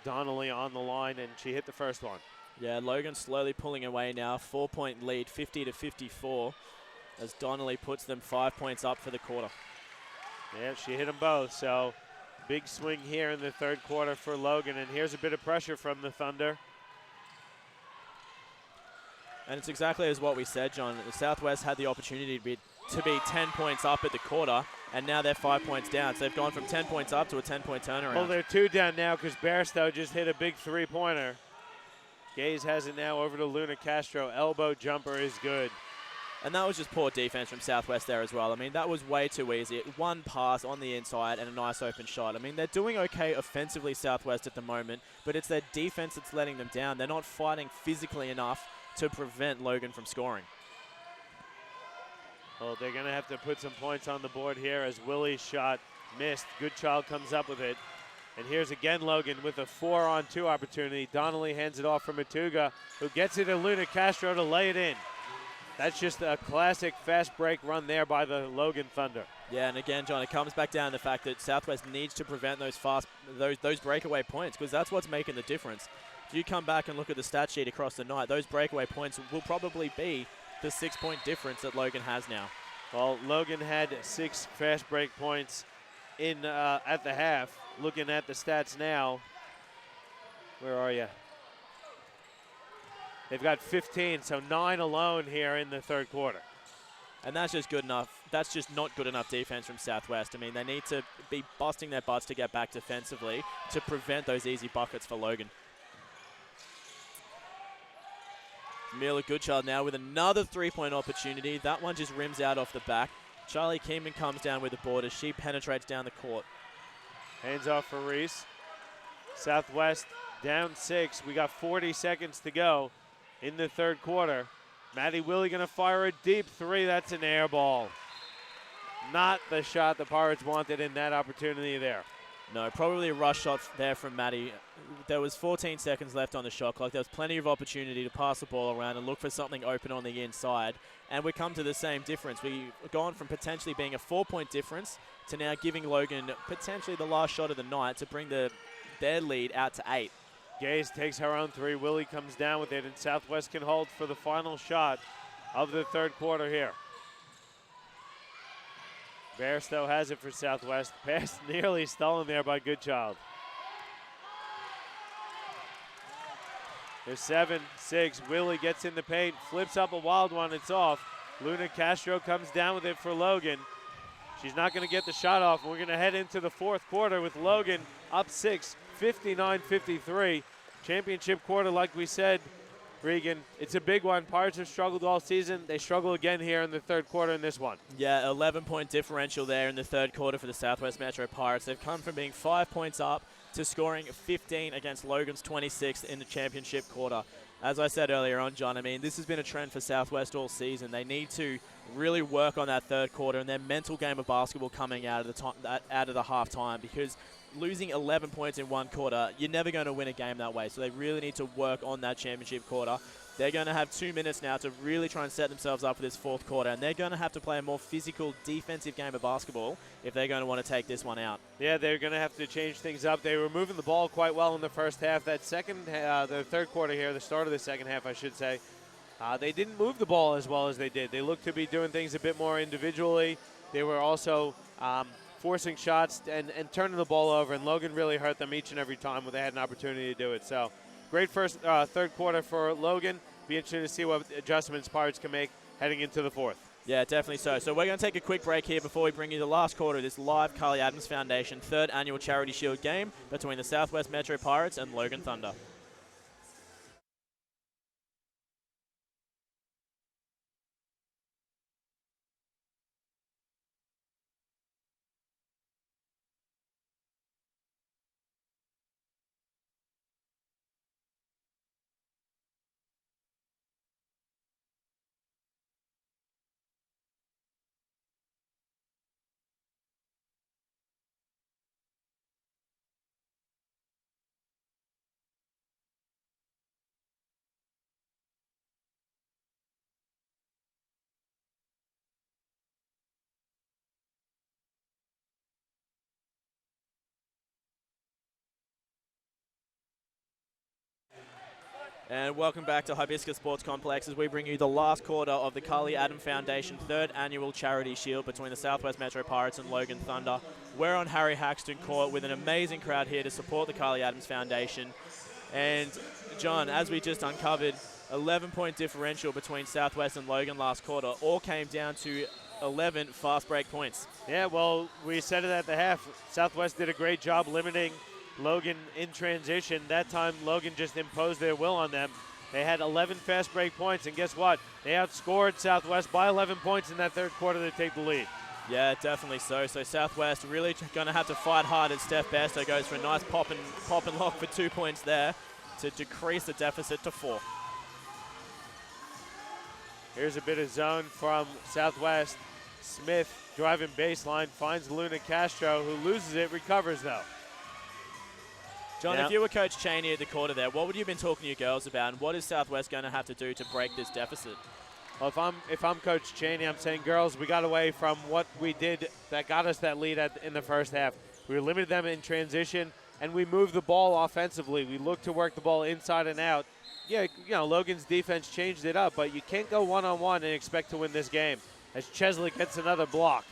Donnelly on the line, and she hit the first one. Yeah, Logan slowly pulling away now. 4-point lead, 50-54, as Donnelly puts them 5 points up for the quarter. Yeah, she hit them both, so big swing here in the third quarter for Logan, and here's a bit of pressure from the Thunder. And it's exactly as what we said, John. The Southwest had the opportunity to be 10 points up at the quarter, and now they're 5 points down. So they've gone from 10 points up to a 10-point turnaround. Well, they're 2 down now because Bairstow just hit a big 3-pointer. Gaze has it now over to Luna Castro. Elbow jumper is good. And that was just poor defense from Southwest there as well. I mean, that was way too easy. One pass on the inside and a nice open shot. I mean, they're doing okay offensively, Southwest, at the moment, but it's their defense that's letting them down. They're not fighting physically enough to prevent Logan from scoring. Well, they're going to have to put some points on the board here as Willie's shot missed. Goodchild comes up with it. And here's again Logan with a 4-on-2 opportunity. Donnelly hands it off for Matuga, who gets it to Luna Castro to lay it in. That's just a classic fast break run there by the Logan Thunder. Yeah, and again, John, it comes back down to the fact that Southwest needs to prevent those breakaway points, because that's what's making the difference. If you come back and look at the stat sheet across the night, those breakaway points will probably be the 6-point difference that Logan has now. Well, Logan had 6 fast break points in at the half. Looking at the stats now, where are you? They've got 15, so 9 alone here in the third quarter. And that's just good enough. That's just not good enough defense from Southwest. I mean, they need to be busting their butts to get back defensively to prevent those easy buckets for Logan. Mila Goodchild now with another 3-point opportunity. That one just rims out off the back. Charlie Keeman comes down with the board as she penetrates down the court. Hands off for Reese. Southwest down 6. We got 40 seconds to go in the third quarter. Maddie Willie going to fire a deep 3. That's an air ball. Not the shot the Pirates wanted in that opportunity there. No, probably a rush shot there from Maddie. There was 14 seconds left on the shot clock. There was plenty of opportunity to pass the ball around and look for something open on the inside. And we come to the same difference. We've gone from potentially being a 4-point difference to now giving Logan potentially the last shot of the night to bring their lead out to 8. Gaze takes her own 3. Willie comes down with it, and Southwest can hold for the final shot of the third quarter here. Bairstow has it for Southwest. Pass nearly stolen there by Goodchild. There's 7-6. Willie gets in the paint, flips up a wild one. It's off. Luna Castro comes down with it for Logan. She's not going to get the shot off. We're going to head into the fourth quarter with Logan up 6, 59-53. Championship quarter, like we said, Regan, it's a big one. Pirates have struggled all season. They struggle again here in the third quarter in this one. Yeah, 11-point differential there in the third quarter for the Southwest Metro Pirates. They've come from being 5 points up to scoring 15 against Logan's 26 in the championship quarter. As I said earlier on, John, I mean, this has been a trend for Southwest all season. They need to really work on that third quarter and their mental game of basketball coming out of the halftime, because losing 11 points in one quarter, you're never going to win a game that way. So they really need to work on that championship quarter. They're going to have 2 minutes now to really try and set themselves up for this fourth quarter, and they're going to have to play a more physical, defensive game of basketball if they're going to want to take this one out. Yeah, they're going to have to change things up. They were moving the ball quite well in the first half. That the third quarter here, the start of the second half, I should say, they didn't move the ball as well as they did. They looked to be doing things a bit more individually. They were also forcing shots and turning the ball over, and Logan really hurt them each and every time when they had an opportunity to do it. So great third quarter for Logan. Be interesting to see what adjustments Pirates can make heading into the fourth. Yeah, definitely so. So we're going to take a quick break here before we bring you the last quarter of this live Karlee Adams Foundation third annual Charity Shield game between the Southwest Metro Pirates and Logan Thunder. And welcome back to Hibiscus Sports Complex as we bring you the last quarter of the Karlee Adams Foundation third annual Charity Shield between the Southwest Metro Pirates and Logan Thunder. We're on Harry Haxton Court with an amazing crowd here to support the Karlee Adams Foundation. And John, as we just uncovered, 11-point differential between Southwest and Logan last quarter all came down to 11 fast break points. Yeah, well, we said it at the half. Southwest did a great job limiting Logan in transition. That time, Logan just imposed their will on them. They had 11 fast break points, and guess what? They outscored Southwest by 11 points in that third quarter to take the lead. Yeah, definitely so. So Southwest really going to have to fight hard as Steph Bairstow goes for a nice pop and lock for 2 points there to decrease the deficit to 4. Here's a bit of zone from Southwest. Smith driving baseline, finds Luna Castro, who loses it, recovers though. John, if you were Coach Cheney at the quarter there, what would you have been talking to your girls about, and what is Southwest going to have to do to break this deficit? Well, if I'm Coach Cheney, I'm saying, girls, we got away from what we did that got us that lead in the first half. We limited them in transition, and we moved the ball offensively. We looked to work the ball inside and out. Yeah, Logan's defense changed it up, but you can't go one-on-one and expect to win this game as Chesley gets another block.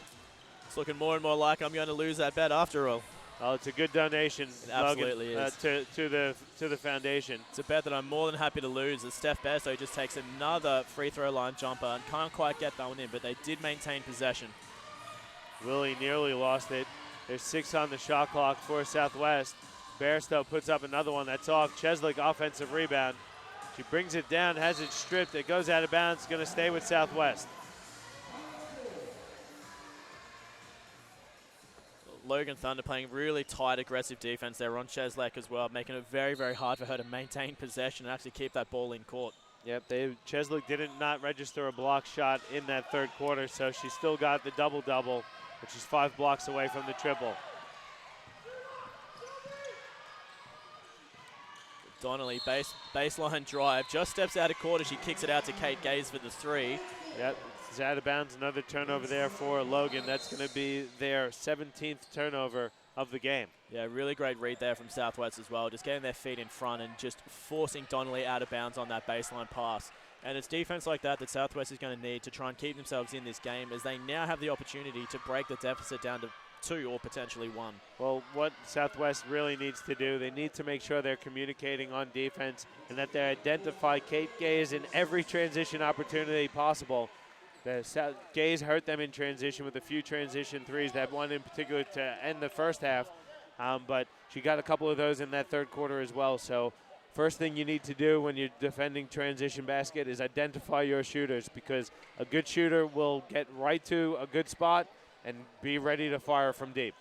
It's looking more and more like I'm going to lose that bet after all. Oh, it's a good donation, it absolutely Logan, is. to the foundation. It's a bet that I'm more than happy to lose as Steph Bairstow just takes another free throw line jumper and can't quite get that one in, but they did maintain possession. Willie nearly lost it. There's 6 on the shot clock for Southwest. Bairstow puts up another one that's off. Cheslick offensive rebound. She brings it down, has it stripped. It goes out of bounds. Going to stay with Southwest. Logan Thunder playing really tight, aggressive defense there on Cheslek as well, making it very, very hard for her to maintain possession and actually keep that ball in court. Yep, Cheslek did not register a block shot in that third quarter, so she still got the double-double, which is 5 blocks away from the triple. Donnelly, baseline drive, just steps out of quarter. She kicks it out to Kate Gaze for the 3. Yep, it's out of bounds. Another turnover there for Logan. That's going to be their 17th turnover of the game. Yeah, really great read there from Southwest as well. Just getting their feet in front and just forcing Donnelly out of bounds on that baseline pass. And it's defense like that Southwest is going to need to try and keep themselves in this game, as they now have the opportunity to break the deficit down to 2 or potentially 1. Well, what Southwest really needs to do, they need to make sure they're communicating on defense and that they identify Kate Gaze in every transition opportunity possible. Gaze hurt them in transition with a few transition threes, that one in particular to end the first half, but she got a couple of those in that third quarter as well. So first thing you need to do when you're defending transition basket is identify your shooters, because a good shooter will get right to a good spot and be ready to fire from deep.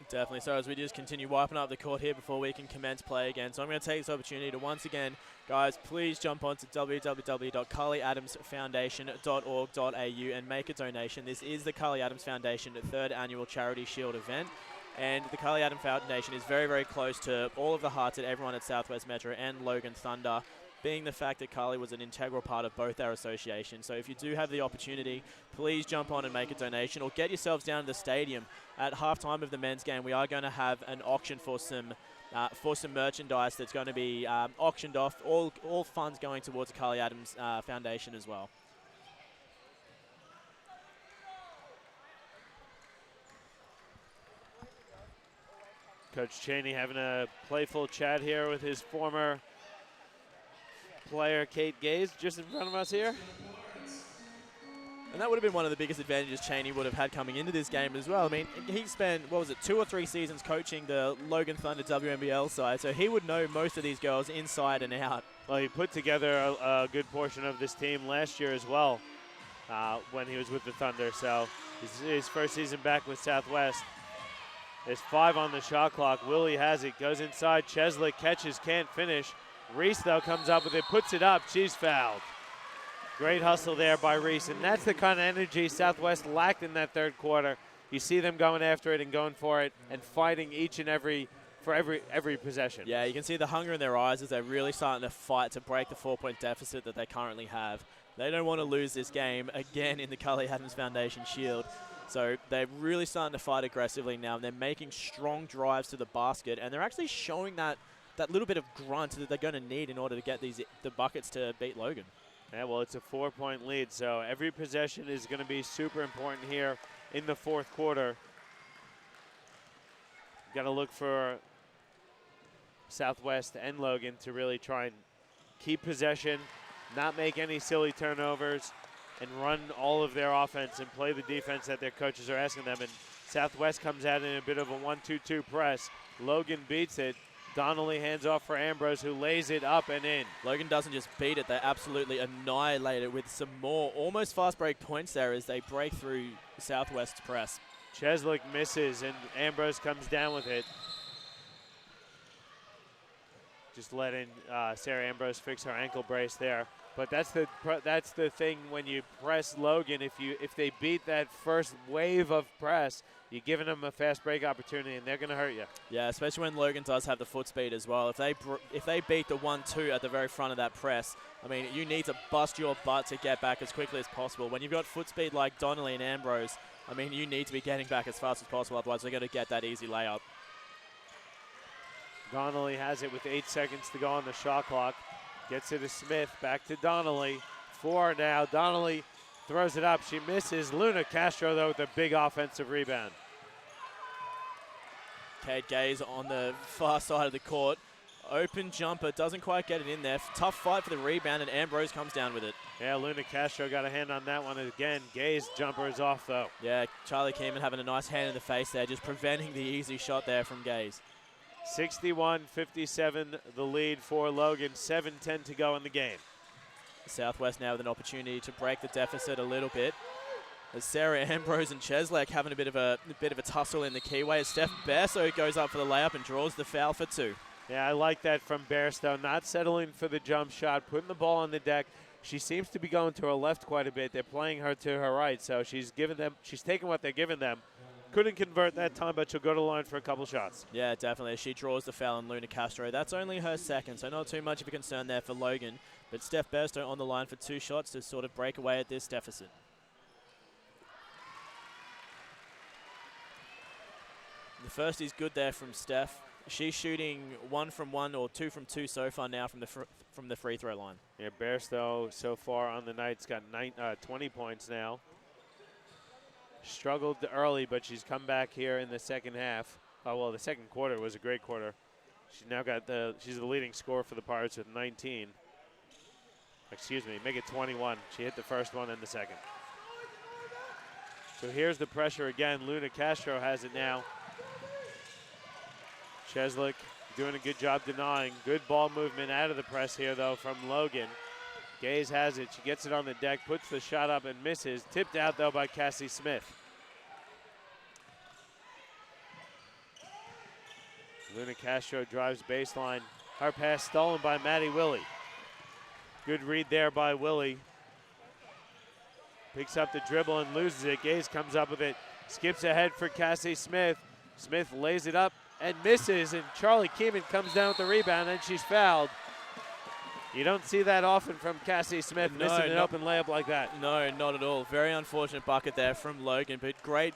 Definitely. So as we just continue wiping up the court here before we can commence play again. So I'm going to take this opportunity to once again, guys, please jump onto www.KarleeAdamsFoundation.org.au and make a donation. This is the Karlee Adams Foundation 3rd Annual Charity Shield event. And the Karlee Adams Foundation is very, very close to all of the hearts of everyone at Southwest Metro and Logan Thunder, being the fact that Karlee was an integral part of both our associations. So if you do have the opportunity, please jump on and make a donation, or get yourselves down to the stadium. At halftime of the men's game, we are going to have an auction for some merchandise that's going to be auctioned off. All funds going towards the Karlee Adams Foundation as well. Coach Cheney having a playful chat here with his former player, Kate Gaze, just in front of us here. And that would have been one of the biggest advantages Cheney would have had coming into this game as well. I mean, he spent, 2 or 3 seasons coaching the Logan Thunder WNBL side, so he would know most of these girls inside and out. Well, he put together a good portion of this team last year as well when he was with the Thunder. So his first season back with Southwest. There's 5 on the shot clock. Willie has it, goes inside. Chesley catches, can't finish. Reese, though, comes up with it, puts it up. She's fouled. Great hustle there by Reese, and that's the kind of energy Southwest lacked in that third quarter. You see them going after it and going for it and fighting each and every possession. Yeah, you can see the hunger in their eyes as they're really starting to fight to break the 4-point deficit that they currently have. They don't want to lose this game again in the Karlee Adams Foundation Shield. So they're really starting to fight aggressively now, and they're making strong drives to the basket, and they're actually showing that little bit of grunt that they're going to need in order to get the buckets to beat Logan. Yeah, well, it's a 4-point lead, so every possession is going to be super important here in the fourth quarter. Got to look for Southwest and Logan to really try and keep possession, not make any silly turnovers, and run all of their offense and play the defense that their coaches are asking them. And Southwest comes out in a bit of a 1-2-2 press. Logan beats it, Donnelly hands off for Ambrose, who lays it up and in. Logan doesn't just beat it, they absolutely annihilate it with some more almost fast break points there as they break through Southwest's press. Cheslick misses, and Ambrose comes down with it. Just letting Sarah Ambrose fix her ankle brace there. But that's the thing when you press Logan. If they beat that first wave of press, you're giving them a fast break opportunity, and they're going to hurt you. Yeah, especially when Logan does have the foot speed as well. If they beat the 1-2 at the very front of that press, I mean, you need to bust your butt to get back as quickly as possible. When you've got foot speed like Donnelly and Ambrose, I mean, you need to be getting back as fast as possible, otherwise they're going to get that easy layup. Donnelly has it with 8 seconds to go on the shot clock. Gets it to Smith, back to Donnelly. 4 now. Donnelly throws it up. She misses. Luna Castro, though, with a big offensive rebound. Kate Gaze on the far side of the court. Open jumper, doesn't quite get it in there. Tough fight for the rebound, and Ambrose comes down with it. Yeah, Luna Castro got a hand on that one again. Gaze jumper is off, though. Yeah, Charlie Keeman having a nice hand in the face there, just preventing the easy shot there from Gaze. 61-57, the lead for Logan. 7:10 to go in the game. Southwest now with an opportunity to break the deficit a little bit. As Sarah Ambrose and Cheslek having a bit of a tussle in the keyway. As Steph Besso goes up for the layup and draws the foul for 2. Yeah, I like that from Bairstow. Not settling for the jump shot, putting the ball on the deck. She seems to be going to her left quite a bit. They're playing her to her right, so she's taking what they're giving them. Couldn't convert that time, but she'll go to the line for a couple shots. Yeah, definitely. She draws the foul on Luna Castro. That's only her second, so not too much of a concern there for Logan. But Steph Besto on the line for 2 shots to sort of break away at this deficit. The first is good there from Steph. She's shooting 1 from 1 or 2 from 2 so far now from the free throw line. Yeah, Bairstow so far on the night's got 20 points now. Struggled early, but she's come back here in the second half. Oh, well, the second quarter was a great quarter. She's now got she's the leading scorer for the Pirates with 19. Excuse me, make it 21. She hit the first one and the second. So here's the pressure again. Luna Castro has it now. Cheslick doing a good job denying. Good ball movement out of the press here, though, from Logan. Gaze has it. She gets it on the deck, puts the shot up and misses. Tipped out, though, by Cassie Smith. Luna Castro drives baseline. Her pass stolen by Maddie Willie. Good read there by Willie. Picks up the dribble and loses it. Gaze comes up with it. Skips ahead for Cassie Smith. Smith lays it up and misses, and Charlie Keeman comes down with the rebound, and she's fouled. You don't see that often from Cassie Smith, missing an open layup like that. No, not at all. Very unfortunate bucket there from Logan, but great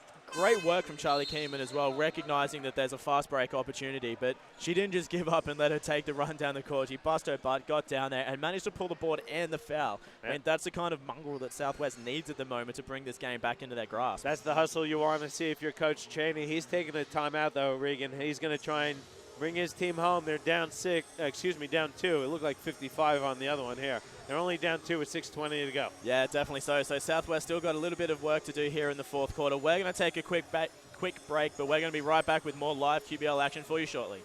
work from Charlie Keeman as well, recognizing that there's a fast break opportunity, but she didn't just give up and let her take the run down the court. She bust her butt, got down there, and managed to pull the board and the foul. Yep. And that's the kind of mongrel that Southwest needs at the moment to bring this game back into their grasp. That's the hustle you want to see if you're Coach Cheney. He's taking a timeout, though, Regan. He's going to try and bring his team home. They're down 2. It looked like 55 on the other one here. They're only down 2 with 6:20 to go. Yeah, definitely so. So Southwest still got a little bit of work to do here in the 4th quarter. We're going to take a quick break, but we're going to be right back with more live QBL action for you shortly.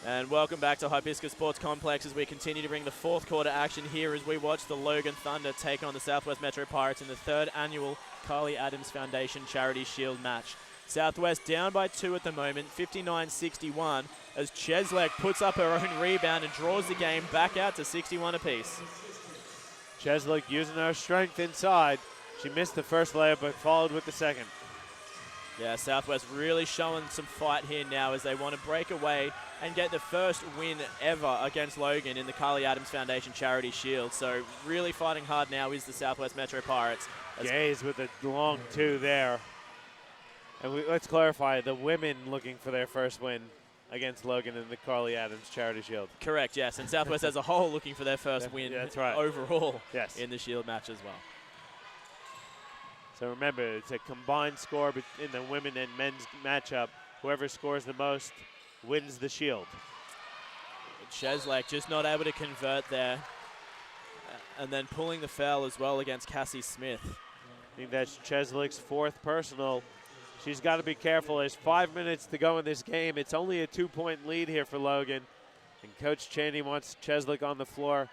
And welcome back to Hibiscus Sports Complex as we continue to bring the fourth quarter action here as we watch the Logan Thunder take on the Southwest Metro Pirates in the third annual Karlee Adams Foundation Charity Shield match. Southwest down by 2 at the moment, 59-61, as Cheslek puts up her own rebound and draws the game back out to 61 apiece. Cheslek using her strength inside. She missed the first layup but followed with the second. Yeah, Southwest really showing some fight here now as they want to break away and get the first win ever against Logan in the Karlee Adams Foundation Charity Shield. So really fighting hard now is the Southwest Metro Pirates. Gaze with a long 2 there. And let's clarify, the women looking for their first win against Logan in the Karlee Adams Charity Shield. Correct, yes. And Southwest as a whole looking for their first win that's right. overall Yes. in the Shield match as well. So remember, it's a combined score in the women and men's matchup. Whoever scores the most wins the Shield. Cheslek just not able to convert there. And then pulling the foul as well against Cassie Smith. I think that's Cheslek's 4th personal. She's got to be careful. There's 5 minutes to go in this game. It's only a 2-point lead here for Logan. And Coach Cheney wants Cheslek on the floor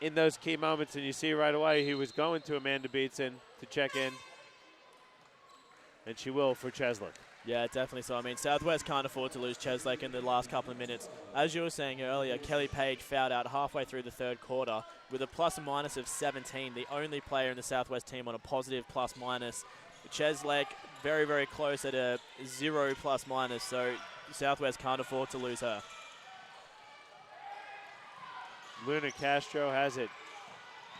in those key moments. And you see right away he was going to Amanda Beatson to check in. And she will for Cheslek. Yeah, definitely so. I mean, Southwest can't afford to lose Cheslek in the last couple of minutes. As you were saying earlier, Kelly Page fouled out halfway through the third quarter with a plus or minus of 17, the only player in the Southwest team on a positive plus minus. Cheslek very, very close at a 0 plus minus, so Southwest can't afford to lose her. Luna Castro has it.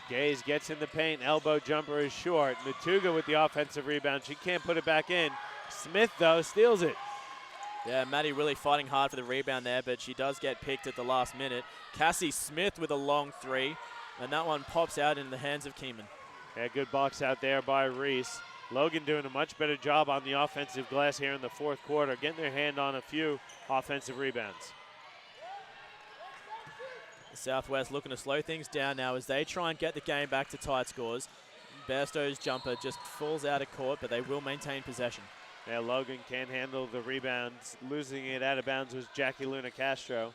Gaze gets in the paint, elbow jumper is short. Matuga with the offensive rebound. She can't put it back in. Smith, though, steals it. Yeah, Maddie really fighting hard for the rebound there, but she does get picked at the last minute. Cassie Smith with a long 3, and that one pops out in the hands of Keeman. Yeah, good box out there by Reese. Logan doing a much better job on the offensive glass here in the fourth quarter, getting their hand on a few offensive rebounds. Southwest looking to slow things down now as they try and get the game back to tight scores. Bairstow's jumper just falls out of court, but they will maintain possession. Yeah, Logan can't handle the rebounds. Losing it out of bounds was Jackie Luna Castro.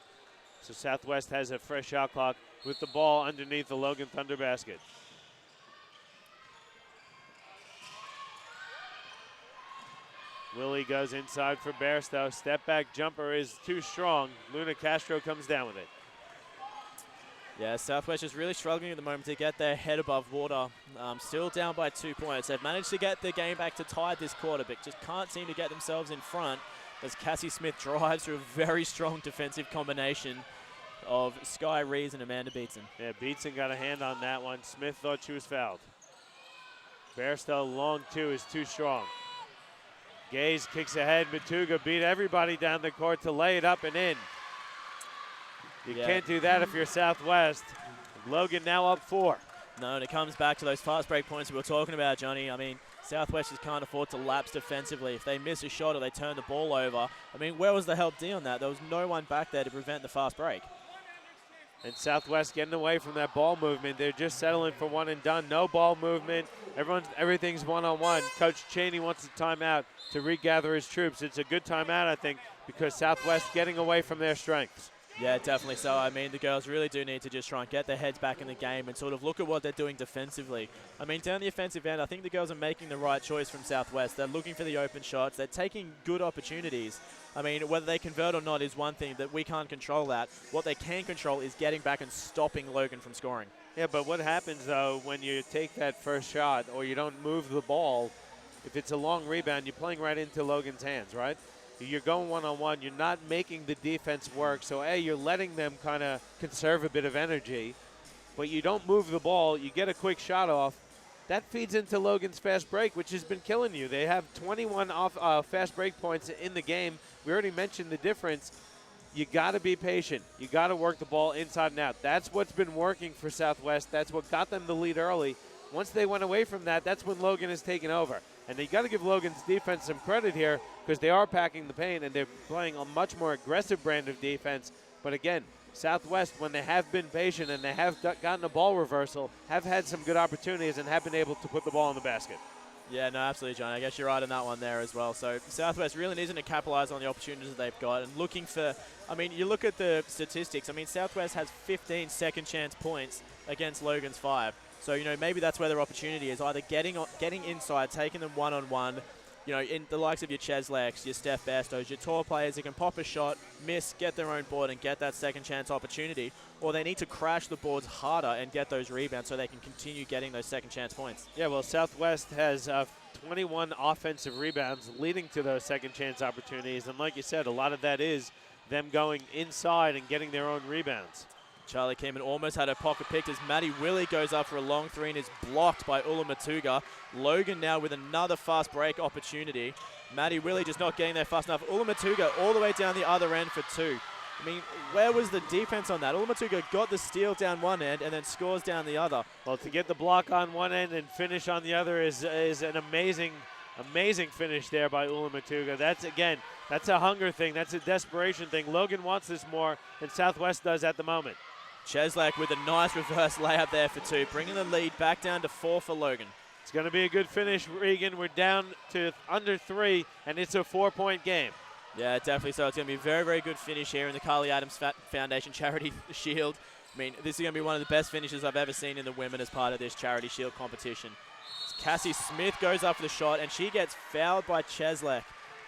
So Southwest has a fresh shot clock with the ball underneath the Logan Thunder basket. Willie goes inside for Bairstow. Step back jumper is too strong. Luna Castro comes down with it. Yeah, Southwest is really struggling at the moment to get their head above water. Still down by 2 points. They've managed to get the game back to tie this quarter, but just can't seem to get themselves in front as Cassie Smith drives through a very strong defensive combination of Sky Rees and Amanda Beatson. Yeah, Beatson got a hand on that one. Smith thought she was fouled. Bairstow long 2 is too strong. Gaze kicks ahead. Matuga beat everybody down the court to lay it up and in. You can't do that if you're Southwest. Logan now up 4. No, and it comes back to those fast break points we were talking about, Johnny. I mean, Southwest just can't afford to lapse defensively. If they miss a shot or they turn the ball over, I mean, where was the help D on that? There was no one back there to prevent the fast break. And Southwest getting away from that ball movement. They're just settling for one and done. No ball movement. Everything's one-on-one. Coach Cheney wants a timeout to regather his troops. It's a good timeout, I think, because Southwest getting away from their strengths. Yeah, definitely so. I mean, the girls really do need to just try and get their heads back in the game and sort of look at what they're doing defensively. I mean, down the offensive end, I think the girls are making the right choice from Southwest. They're looking for the open shots. They're taking good opportunities. I mean, whether they convert or not is one thing that we can't control that. What they can control is getting back and stopping Logan from scoring. Yeah, but what happens, though, when you take that first shot or you don't move the ball, if it's a long rebound, you're playing right into Logan's hands, right? You're going one-on-one. You're not making the defense work. So, A, you're letting them kind of conserve a bit of energy. But you don't move the ball. You get a quick shot off. That feeds into Logan's fast break, which has been killing you. They have 21 fast break points in the game. We already mentioned the difference. You got to be patient. You got to work the ball inside and out. That's what's been working for Southwest. That's what got them the lead early. Once they went away from that, that's when Logan has taken over. And you got to give Logan's defense some credit here because they are packing the paint and they're playing a much more aggressive brand of defense. But again, Southwest, when they have been patient and they have gotten a ball reversal, have had some good opportunities and have been able to put the ball in the basket. Yeah, no, absolutely, John. I guess you're right on that one there as well. So Southwest really needing to capitalize on the opportunities that they've got and looking for, I mean, you look at the statistics. I mean, Southwest has 15 second chance points against Logan's 5. So, you know, maybe that's where their opportunity is, either getting inside, taking them one-on-one, you know, in the likes of your Chesleks, your Steph Bastos, your tall players that can pop a shot, miss, get their own board and get that second chance opportunity, or they need to crash the boards harder and get those rebounds so they can continue getting those second chance points. Yeah, well, Southwest has 21 offensive rebounds leading to those second chance opportunities. And like you said, a lot of that is them going inside and getting their own rebounds. Charlie Keeman almost had a pocket picked as Maddie Willie goes up for a long three and is blocked by Ulamatuga. Logan now with another fast break opportunity. Maddie Willie just not getting there fast enough. Ulamatuga all the way down the other end for 2. I mean, where was the defense on that? Ulamatuga got the steal down one end and then scores down the other. Well, to get the block on one end and finish on the other is an amazing finish there by Ulamatuga. That's a hunger thing. That's a desperation thing. Logan wants this more than Southwest does at the moment. Cheslek with a nice reverse layup there for 2, bringing the lead back down to 4 for Logan. It's going to be a good finish, Regan. We're down to under 3, and it's a 4-point game. Yeah, definitely so. It's going to be a very, very good finish here in the Karlee Adams Foundation Charity Shield. I mean, this is going to be one of the best finishes I've ever seen in the women as part of this Charity Shield competition. Cassie Smith goes up for the shot, and she gets fouled by Cheslek.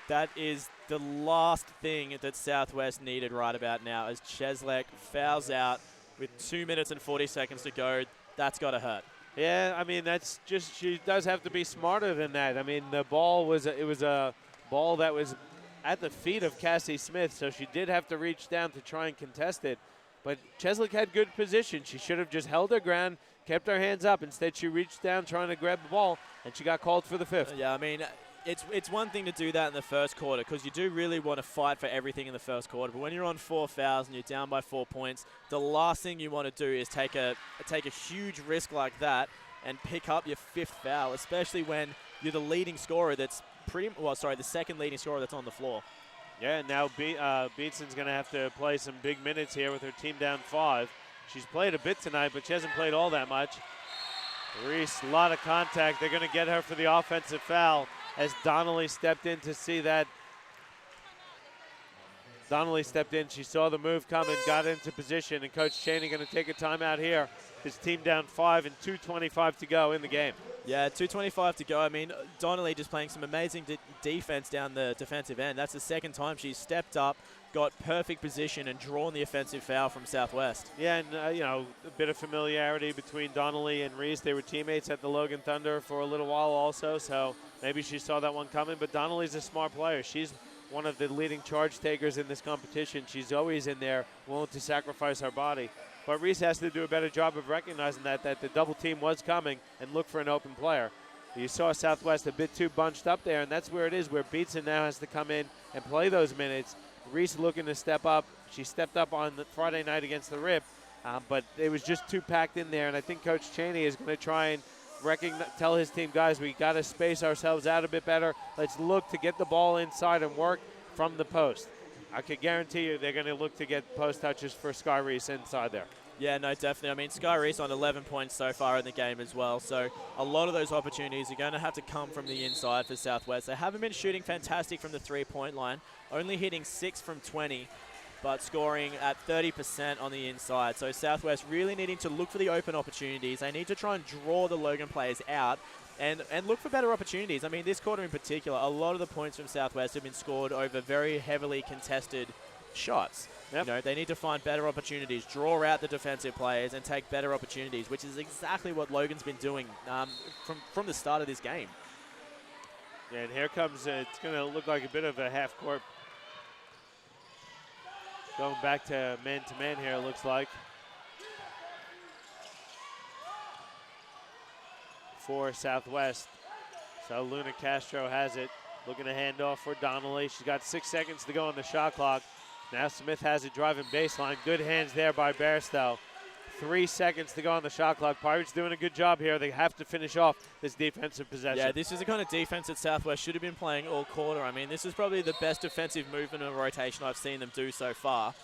That is the last thing that Southwest needed right about now, as Cheslek fouls out with 2 minutes and 40 seconds to go. That's got to hurt. Yeah, I mean, that's just, she does have to be smarter than that. I mean, the ball was, it was a ball that was at the feet of Cassie Smith, so she did have to reach down to try and contest it. But Cheslek had good position. She should have just held her ground, kept her hands up. Instead, she reached down trying to grab the ball, and she got called for the 5th. Yeah, I mean, it's one thing to do that in the first quarter because you do really want to fight for everything in the first quarter. But when you're on 4 fouls and you're down by 4 points, the last thing you want to do is take a huge risk like that and pick up your 5th foul, especially when you're the leading scorer that's the second leading scorer that's on the floor. Yeah, now Beatson's going to have to play some big minutes here with her team down 5. She's played a bit tonight, but she hasn't played all that much. Reese, a lot of contact. They're going to get her for the offensive foul as Donnelly stepped in to see that. Donnelly stepped in. She saw the move coming, got into position, and Coach Cheney going to take a timeout here. His team down 5 and 2:25 to go in the game. Yeah, 2:25 to go. I mean, Donnelly just playing some amazing defense down the defensive end. That's the second time she's stepped up, got perfect position, and drawn the offensive foul from Southwest. Yeah, and, a bit of familiarity between Donnelly and Reese. They were teammates at the Logan Thunder for a little while also, so maybe she saw that one coming. But Donnelly's a smart player. She's one of the leading charge takers in this competition. She's always in there, willing to sacrifice her body. But Reese has to do a better job of recognizing that the double team was coming and look for an open player. You saw Southwest a bit too bunched up there, and that's where it is, where Beatson now has to come in and play those minutes. Reese looking to step up. She stepped up on the Friday night against the Rip, but it was just too packed in there, and I think Coach Cheney is going to try and tell his team, guys, we got to space ourselves out a bit better. Let's look to get the ball inside and work from the post. I can guarantee you they're going to look to get post touches for Sky Reese inside there. Yeah, no, definitely. I mean, Sky Reese on 11 points so far in the game as well. So a lot of those opportunities are going to have to come from the inside for Southwest. They haven't been shooting fantastic from the 3-point line, only hitting 6 from 20, but scoring at 30% on the inside. So Southwest really needing to look for the open opportunities. They need to try and draw the Logan players out and look for better opportunities. I mean, this quarter in particular, a lot of the points from Southwest have been scored over very heavily contested shots. Yep. You know, they need to find better opportunities, draw out the defensive players, and take better opportunities, which is exactly what Logan's been doing from the start of this game. Yeah, and here comes, it's going to look like a bit of a half court. Going back to man here, it looks like. For Southwest. So Luna Castro has it. Looking to hand off for Donnelly. She's got 6 seconds to go on the shot clock. Now Smith has it driving baseline. Good hands there by Bairstow. 3 seconds to go on the shot clock. Pirates doing a good job here. They have to finish off this defensive possession. Yeah, this is the kind of defense that Southwest should have been playing all quarter. I mean, this is probably the best defensive movement and rotation I've seen them do so far.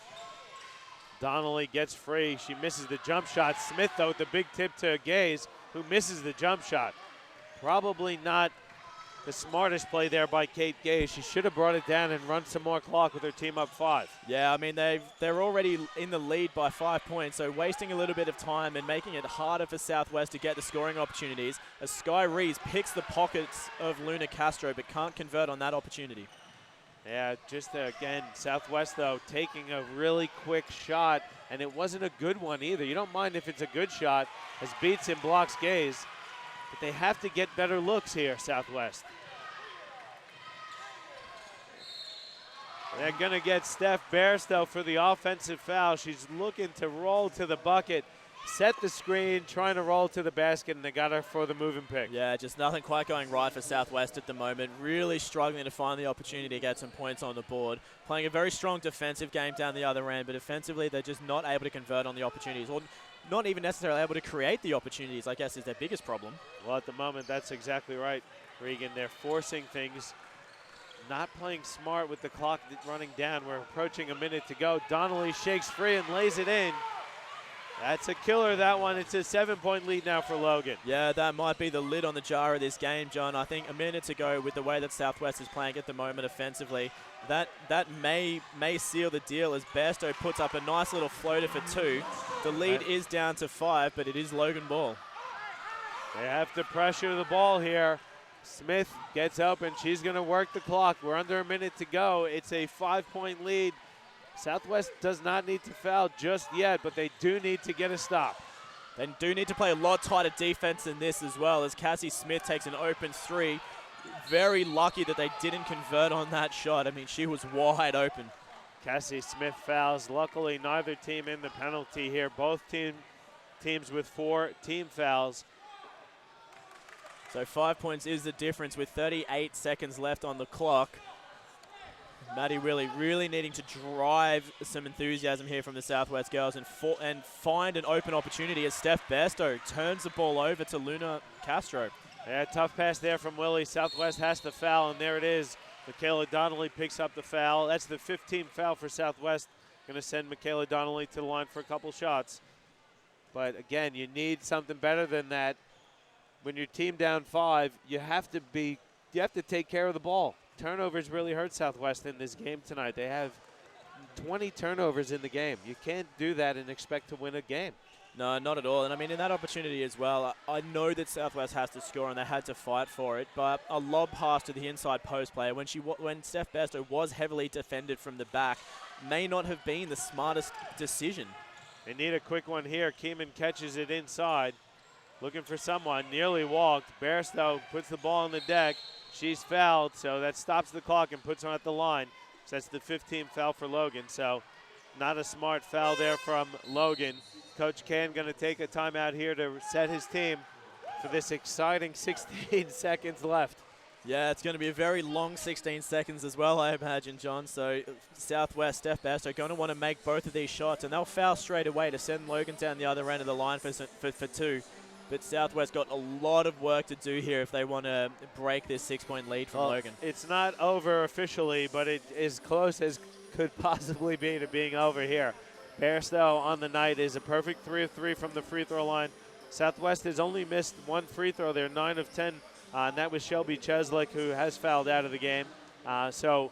Donnelly gets free. She misses the jump shot. Smith, though, with the big tip to Gaze, who misses the jump shot. Probably not the smartest play there by Kate Gay. She should have brought it down and run some more clock with her team up 5. Yeah, I mean, they're already in the lead by 5 points, so wasting a little bit of time and making it harder for Southwest to get the scoring opportunities as Sky Rees picks the pockets of Luna Castro but can't convert on that opportunity. Yeah, just again, Southwest, though, taking a really quick shot, and it wasn't a good one either. You don't mind if it's a good shot, as beats and blocks gaze, but they have to get better looks here, Southwest. They're going to get Steph Bairstow for the offensive foul. She's looking to roll to the bucket, set the screen, trying to roll to the basket, and they got her for the moving pick. Yeah, just nothing quite going right for Southwest at the moment. Really struggling to find the opportunity to get some points on the board. Playing a very strong defensive game down the other end, but offensively they're just not able to convert on the opportunities, or not even necessarily able to create the opportunities, I guess, is their biggest problem. Well, at the moment, that's exactly right, Regan. They're forcing things, not playing smart with the clock running down. We're approaching a minute to go. Donnelly shakes free and lays it in. That's a killer, that one. It's a 7-point lead now for Logan. Yeah, that might be the lid on the jar of this game, John. I think a minute to go with the way that Southwest is playing at the moment offensively, that may seal the deal as Bairstow puts up a nice little floater for 2. The lead is down to 5, but it is Logan ball. They have to pressure the ball here. Smith gets open. She's going to work the clock. We're under a minute to go. It's a 5-point lead. Southwest does not need to foul just yet, but they do need to get a stop. They do need to play a lot tighter defense than this as well, as Cassie Smith takes an open 3. Very lucky that they didn't convert on that shot. I mean, she was wide open. Cassie Smith fouls. Luckily, neither team in the penalty here. Both teams with 4 team fouls. So 5 points is the difference with 38 seconds left on the clock. Maddie really needing to drive some enthusiasm here from the Southwest girls and find an open opportunity as Steph Bairstow turns the ball over to Luna Castro. Yeah, tough pass there from Willie. Southwest has to foul, and there it is. Michaela Donnelly picks up the foul. That's the 15th foul for Southwest. Going to send Michaela Donnelly to the line for a couple shots. But again, you need something better than that. When your team down 5, you have to take care of the ball. Turnovers really hurt Southwest in this game tonight. They have 20 turnovers in the game. You can't do that and expect to win a game. No, not at all. And I mean, in that opportunity as well, I know that Southwest has to score and they had to fight for it, but a lob pass to the inside post player when Steph Bairstow was heavily defended from the back may not have been the smartest decision. They need a quick one here. Keeman catches it inside. Looking for someone, nearly walked. Bairstow puts the ball on the deck. She's fouled, so that stops the clock and puts her at the line. So that's the 15th foul for Logan. So not a smart foul there from Logan. Coach Can going to take a timeout here to set his team for this exciting 16 seconds left. Yeah, it's going to be a very long 16 seconds as well, I imagine, John. So Southwest, Steph Bairstow going to want to make both of these shots, and they'll foul straight away to send Logan down the other end of the line for 2. But Southwest got a lot of work to do here if they want to break this 6-point lead from Logan. It's not over officially, but it is close as could possibly be to being over here. Bairstow on the night is a perfect 3 of 3 from the free throw line. Southwest has only missed 1 free throw. They're 9 of 10, and that was Shelby Cheslick, who has fouled out of the game. So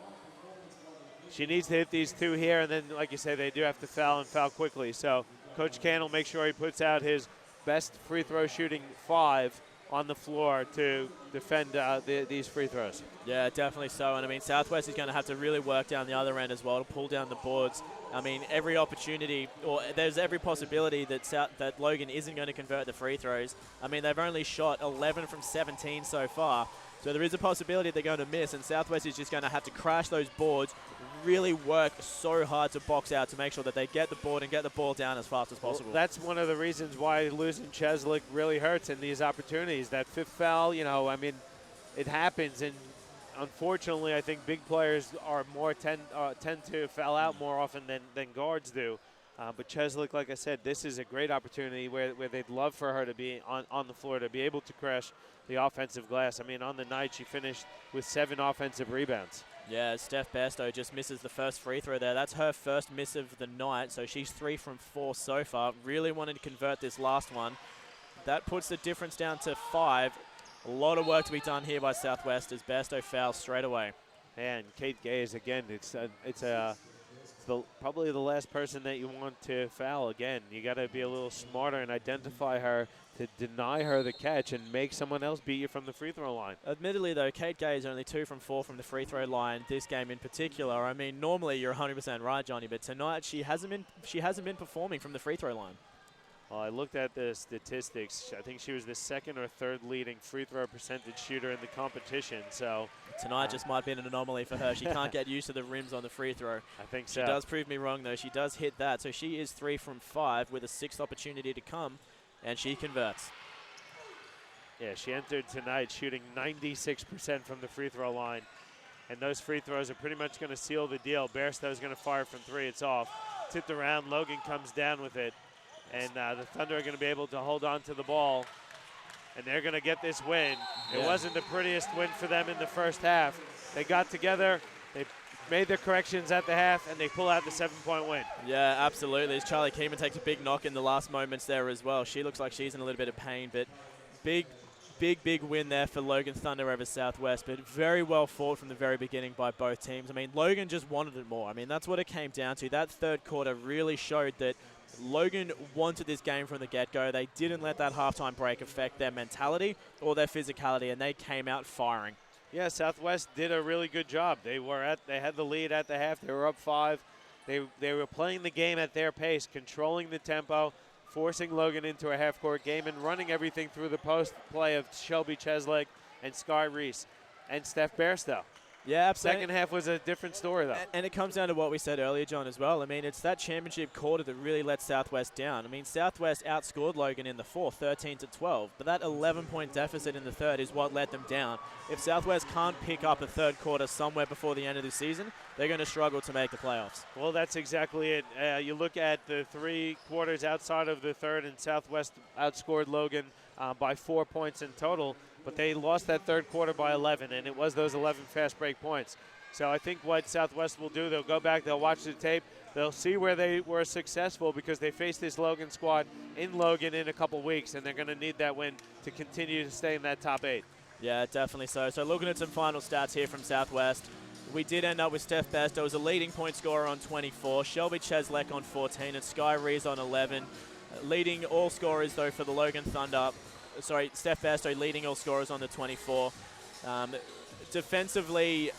she needs to hit these 2 here, and then, like you say, they do have to foul and foul quickly. So Coach Can will make sure he puts out his best free throw shooting 5 on the floor to defend these free throws. Yeah, definitely so. And I mean, Southwest is going to have to really work down the other end as well to pull down the boards. I mean, every opportunity, or there's every possibility that Logan isn't going to convert the free throws. I mean, they've only shot 11 from 17 so far. So there is a possibility they're going to miss, and Southwest is just going to have to crash those boards, really work so hard to box out to make sure that they get the board and get the ball down as fast as possible. Well, that's one of the reasons why losing Cheslick really hurts in these opportunities. That 5th foul, I mean, it happens, and unfortunately, I think big players are tend to foul out more often than guards do. But Cheslick, like I said, this is a great opportunity where they'd love for her to be on the floor, to be able to crash the offensive glass. I mean, on the night, she finished with 7 offensive rebounds. Yeah, Steph Bairstow just misses the first free throw there. That's her first miss of the night, so she's 3 from 4 so far. Really wanted to convert this last one. That puts the difference down to 5. A lot of work to be done here by Southwest as Bairstow fouls straight away. And Kate Gaze, again, it's probably the last person that you want to foul. Again, you got to be a little smarter and identify her to deny her the catch and make someone else beat you from the free throw line. Admittedly, though, Kate Gaze only 2 from 4 from the free throw line this game in particular. I mean, normally you're 100% right, Johnny, but tonight she hasn't been performing from the free throw line. Well, I looked at the statistics. I think she was the 2nd or 3rd leading free throw percentage shooter in the competition. So tonight just might be an anomaly for her. She can't get used to the rims on the free throw. I think so. She does prove me wrong, though. She does hit that. So she is 3 from 5 with a 6th opportunity to come, and she converts. Yeah, she entered tonight shooting 96% from the free throw line. And those free throws are pretty much going to seal the deal. Bairstow is going to fire from 3. It's off. Tipped around. Logan comes down with it. And the Thunder are going to be able to hold on to the ball. And they're going to get this win. It wasn't the prettiest win for them in the first half. They got together. They made their corrections at the half, and they pull out the 7-point win. Yeah, absolutely. As Charlie Keeman takes a big knock in the last moments there as well. She looks like she's in a little bit of pain, but big win there for Logan Thunder over Southwest, but very well fought from the very beginning by both teams. I mean, Logan just wanted it more. I mean, that's what it came down to. That third quarter really showed that Logan wanted this game from the get-go. They didn't let that halftime break affect their mentality or their physicality, and they came out firing. Yeah, Southwest did a really good job. They had the lead at the half. They were up 5. They were playing the game at their pace, controlling the tempo, forcing Logan into a half-court game and running everything through the post play of Shelby Cheslek and Sky Reese and Steph Bairstow. Yeah, absolutely. Second half was a different story, though. And it comes down to what we said earlier, John, as well. I mean, it's that championship quarter that really let Southwest down. I mean, Southwest outscored Logan in the fourth, 13-12, but that 11-point deficit in the third is what let them down. If Southwest can't pick up a third quarter somewhere before the end of the season, they're going to struggle to make the playoffs. Well, that's exactly it. You look at the 3 quarters outside of the third, and Southwest outscored Logan by 4 points in total. But they lost that third quarter by 11, and it was those 11 fast break points. So I think what Southwest will do, they'll go back, they'll watch the tape, they'll see where they were successful because they faced this Logan squad in Logan in a couple weeks, and they're going to need that win to continue to stay in that top 8. Yeah, definitely so. So looking at some final stats here from Southwest, we did end up with Steph Bairstow as a leading point scorer on 24, Shelby Cheslek on 14, and Sky Reese on 11. Leading all scorers, though, for the Logan Thunder. Sorry, Steph Bairstow leading all scorers on the 24. Defensively,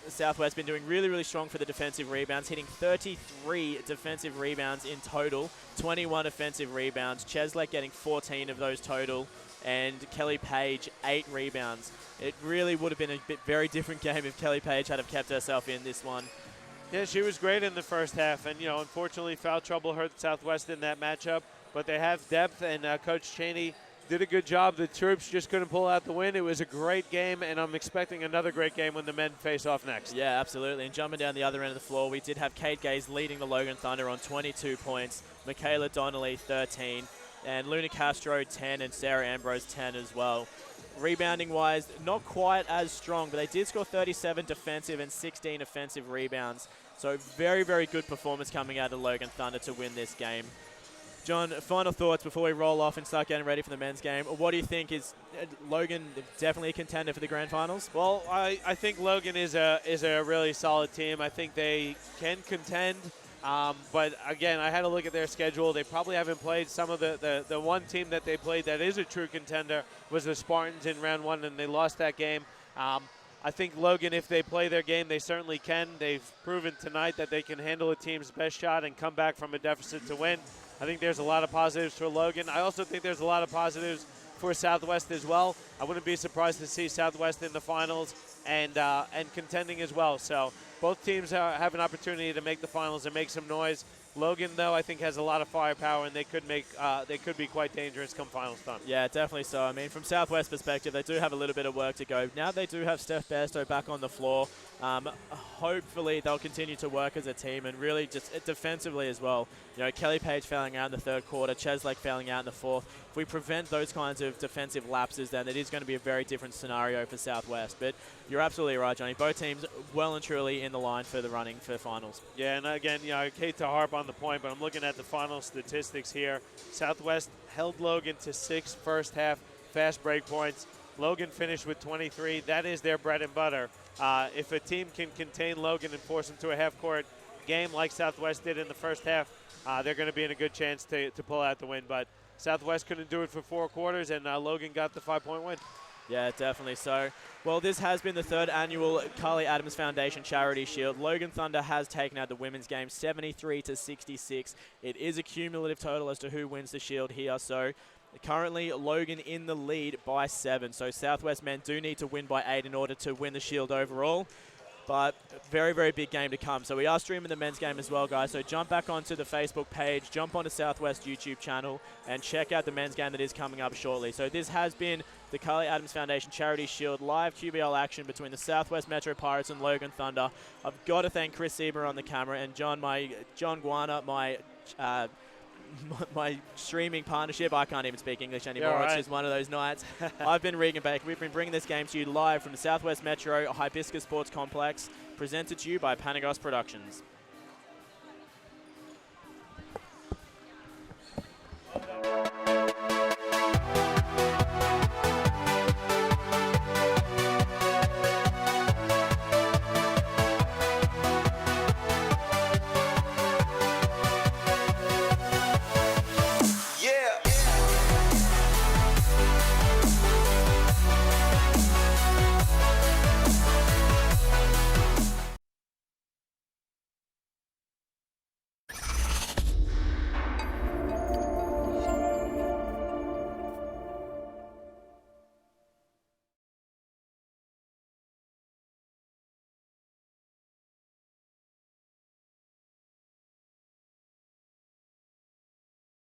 Southwest been doing really, really strong for the defensive rebounds, hitting 33 defensive rebounds in total, 21 offensive rebounds. Cheslek getting 14 of those total, and Kelly Page 8 rebounds. It really would have been a very different game if Kelly Page had have kept herself in this one. Yeah, she was great in the first half, and unfortunately, foul trouble hurt Southwest in that matchup. But they have depth, and Coach Cheney did a good job. The troops just couldn't pull out the win. It was a great game, and I'm expecting another great game when the men face off next. Yeah, absolutely. And jumping down the other end of the floor, we did have Kate Gaze leading the Logan Thunder on 22 points, Michaela Donnelly 13, and Luna Castro 10, and Sarah Ambrose 10 as well. Rebounding-wise, not quite as strong, but they did score 37 defensive and 16 offensive rebounds. So very, very good performance coming out of Logan Thunder to win this game. John, final thoughts before we roll off and start getting ready for the men's game. What do you think? Is Logan definitely a contender for the grand finals? Well, I think Logan is a really solid team. I think they can contend. But, again, I had to look at their schedule. They probably haven't played some of the one team that they played that is a true contender was the Spartans in round 1, and they lost that game. I think Logan, if they play their game, they certainly can. They've proven tonight that they can handle a team's best shot and come back from a deficit to win. I think there's a lot of positives for Logan. I also think there's a lot of positives for Southwest as well. I wouldn't be surprised to see Southwest in the finals and contending as well. So both teams have an opportunity to make the finals and make some noise. Logan, though, I think has a lot of firepower, and they could be quite dangerous come finals time. Yeah, definitely so. I mean, from Southwest perspective, they do have a little bit of work to go. Now they do have Steph Bairstow back on the floor. Hopefully they'll continue to work as a team and really just defensively as well. Kelly Page fouling out in the third quarter, Cheslek fouling out in the fourth. If we prevent those kinds of defensive lapses, then it is going to be a very different scenario for Southwest. But you're absolutely right, Johnny. Both teams well and truly in the line for the running for finals. Yeah, and again, I hate to harp on the point, but I'm looking at the final statistics here. Southwest held Logan to 6 first half fast break points. Logan finished with 23. That is their bread and butter. If a team can contain Logan and force him to a half-court game like Southwest did in the first half, they're going to be in a good chance to pull out the win. But Southwest couldn't do it for 4 quarters, and Logan got the 5-point win. Yeah, definitely so. Well, this has been the 3rd annual Karlee Adams Foundation Charity Shield. Logan Thunder has taken out the women's game 73-66. It is a cumulative total as to who wins the shield here. So currently Logan in the lead by 7. So Southwest men do need to win by 8 in order to win the shield overall. But very, very big game to come. So we are streaming the men's game as well, guys. So jump back onto the Facebook page, jump onto Southwest YouTube channel, and check out the men's game that is coming up shortly. So this has been the Karlee Adams Foundation Charity Shield live QBL action between the Southwest Metro Pirates and Logan Thunder. I've got to thank Chris Sieber on the camera and John Guana, my streaming partnership. I can't even speak English anymore. Yeah, right. It's just one of those nights. I've been Regan Baker. We've been bringing this game to you live from the Southwest Metro Hibiscus Sports Complex, presented to you by Panagos Productions.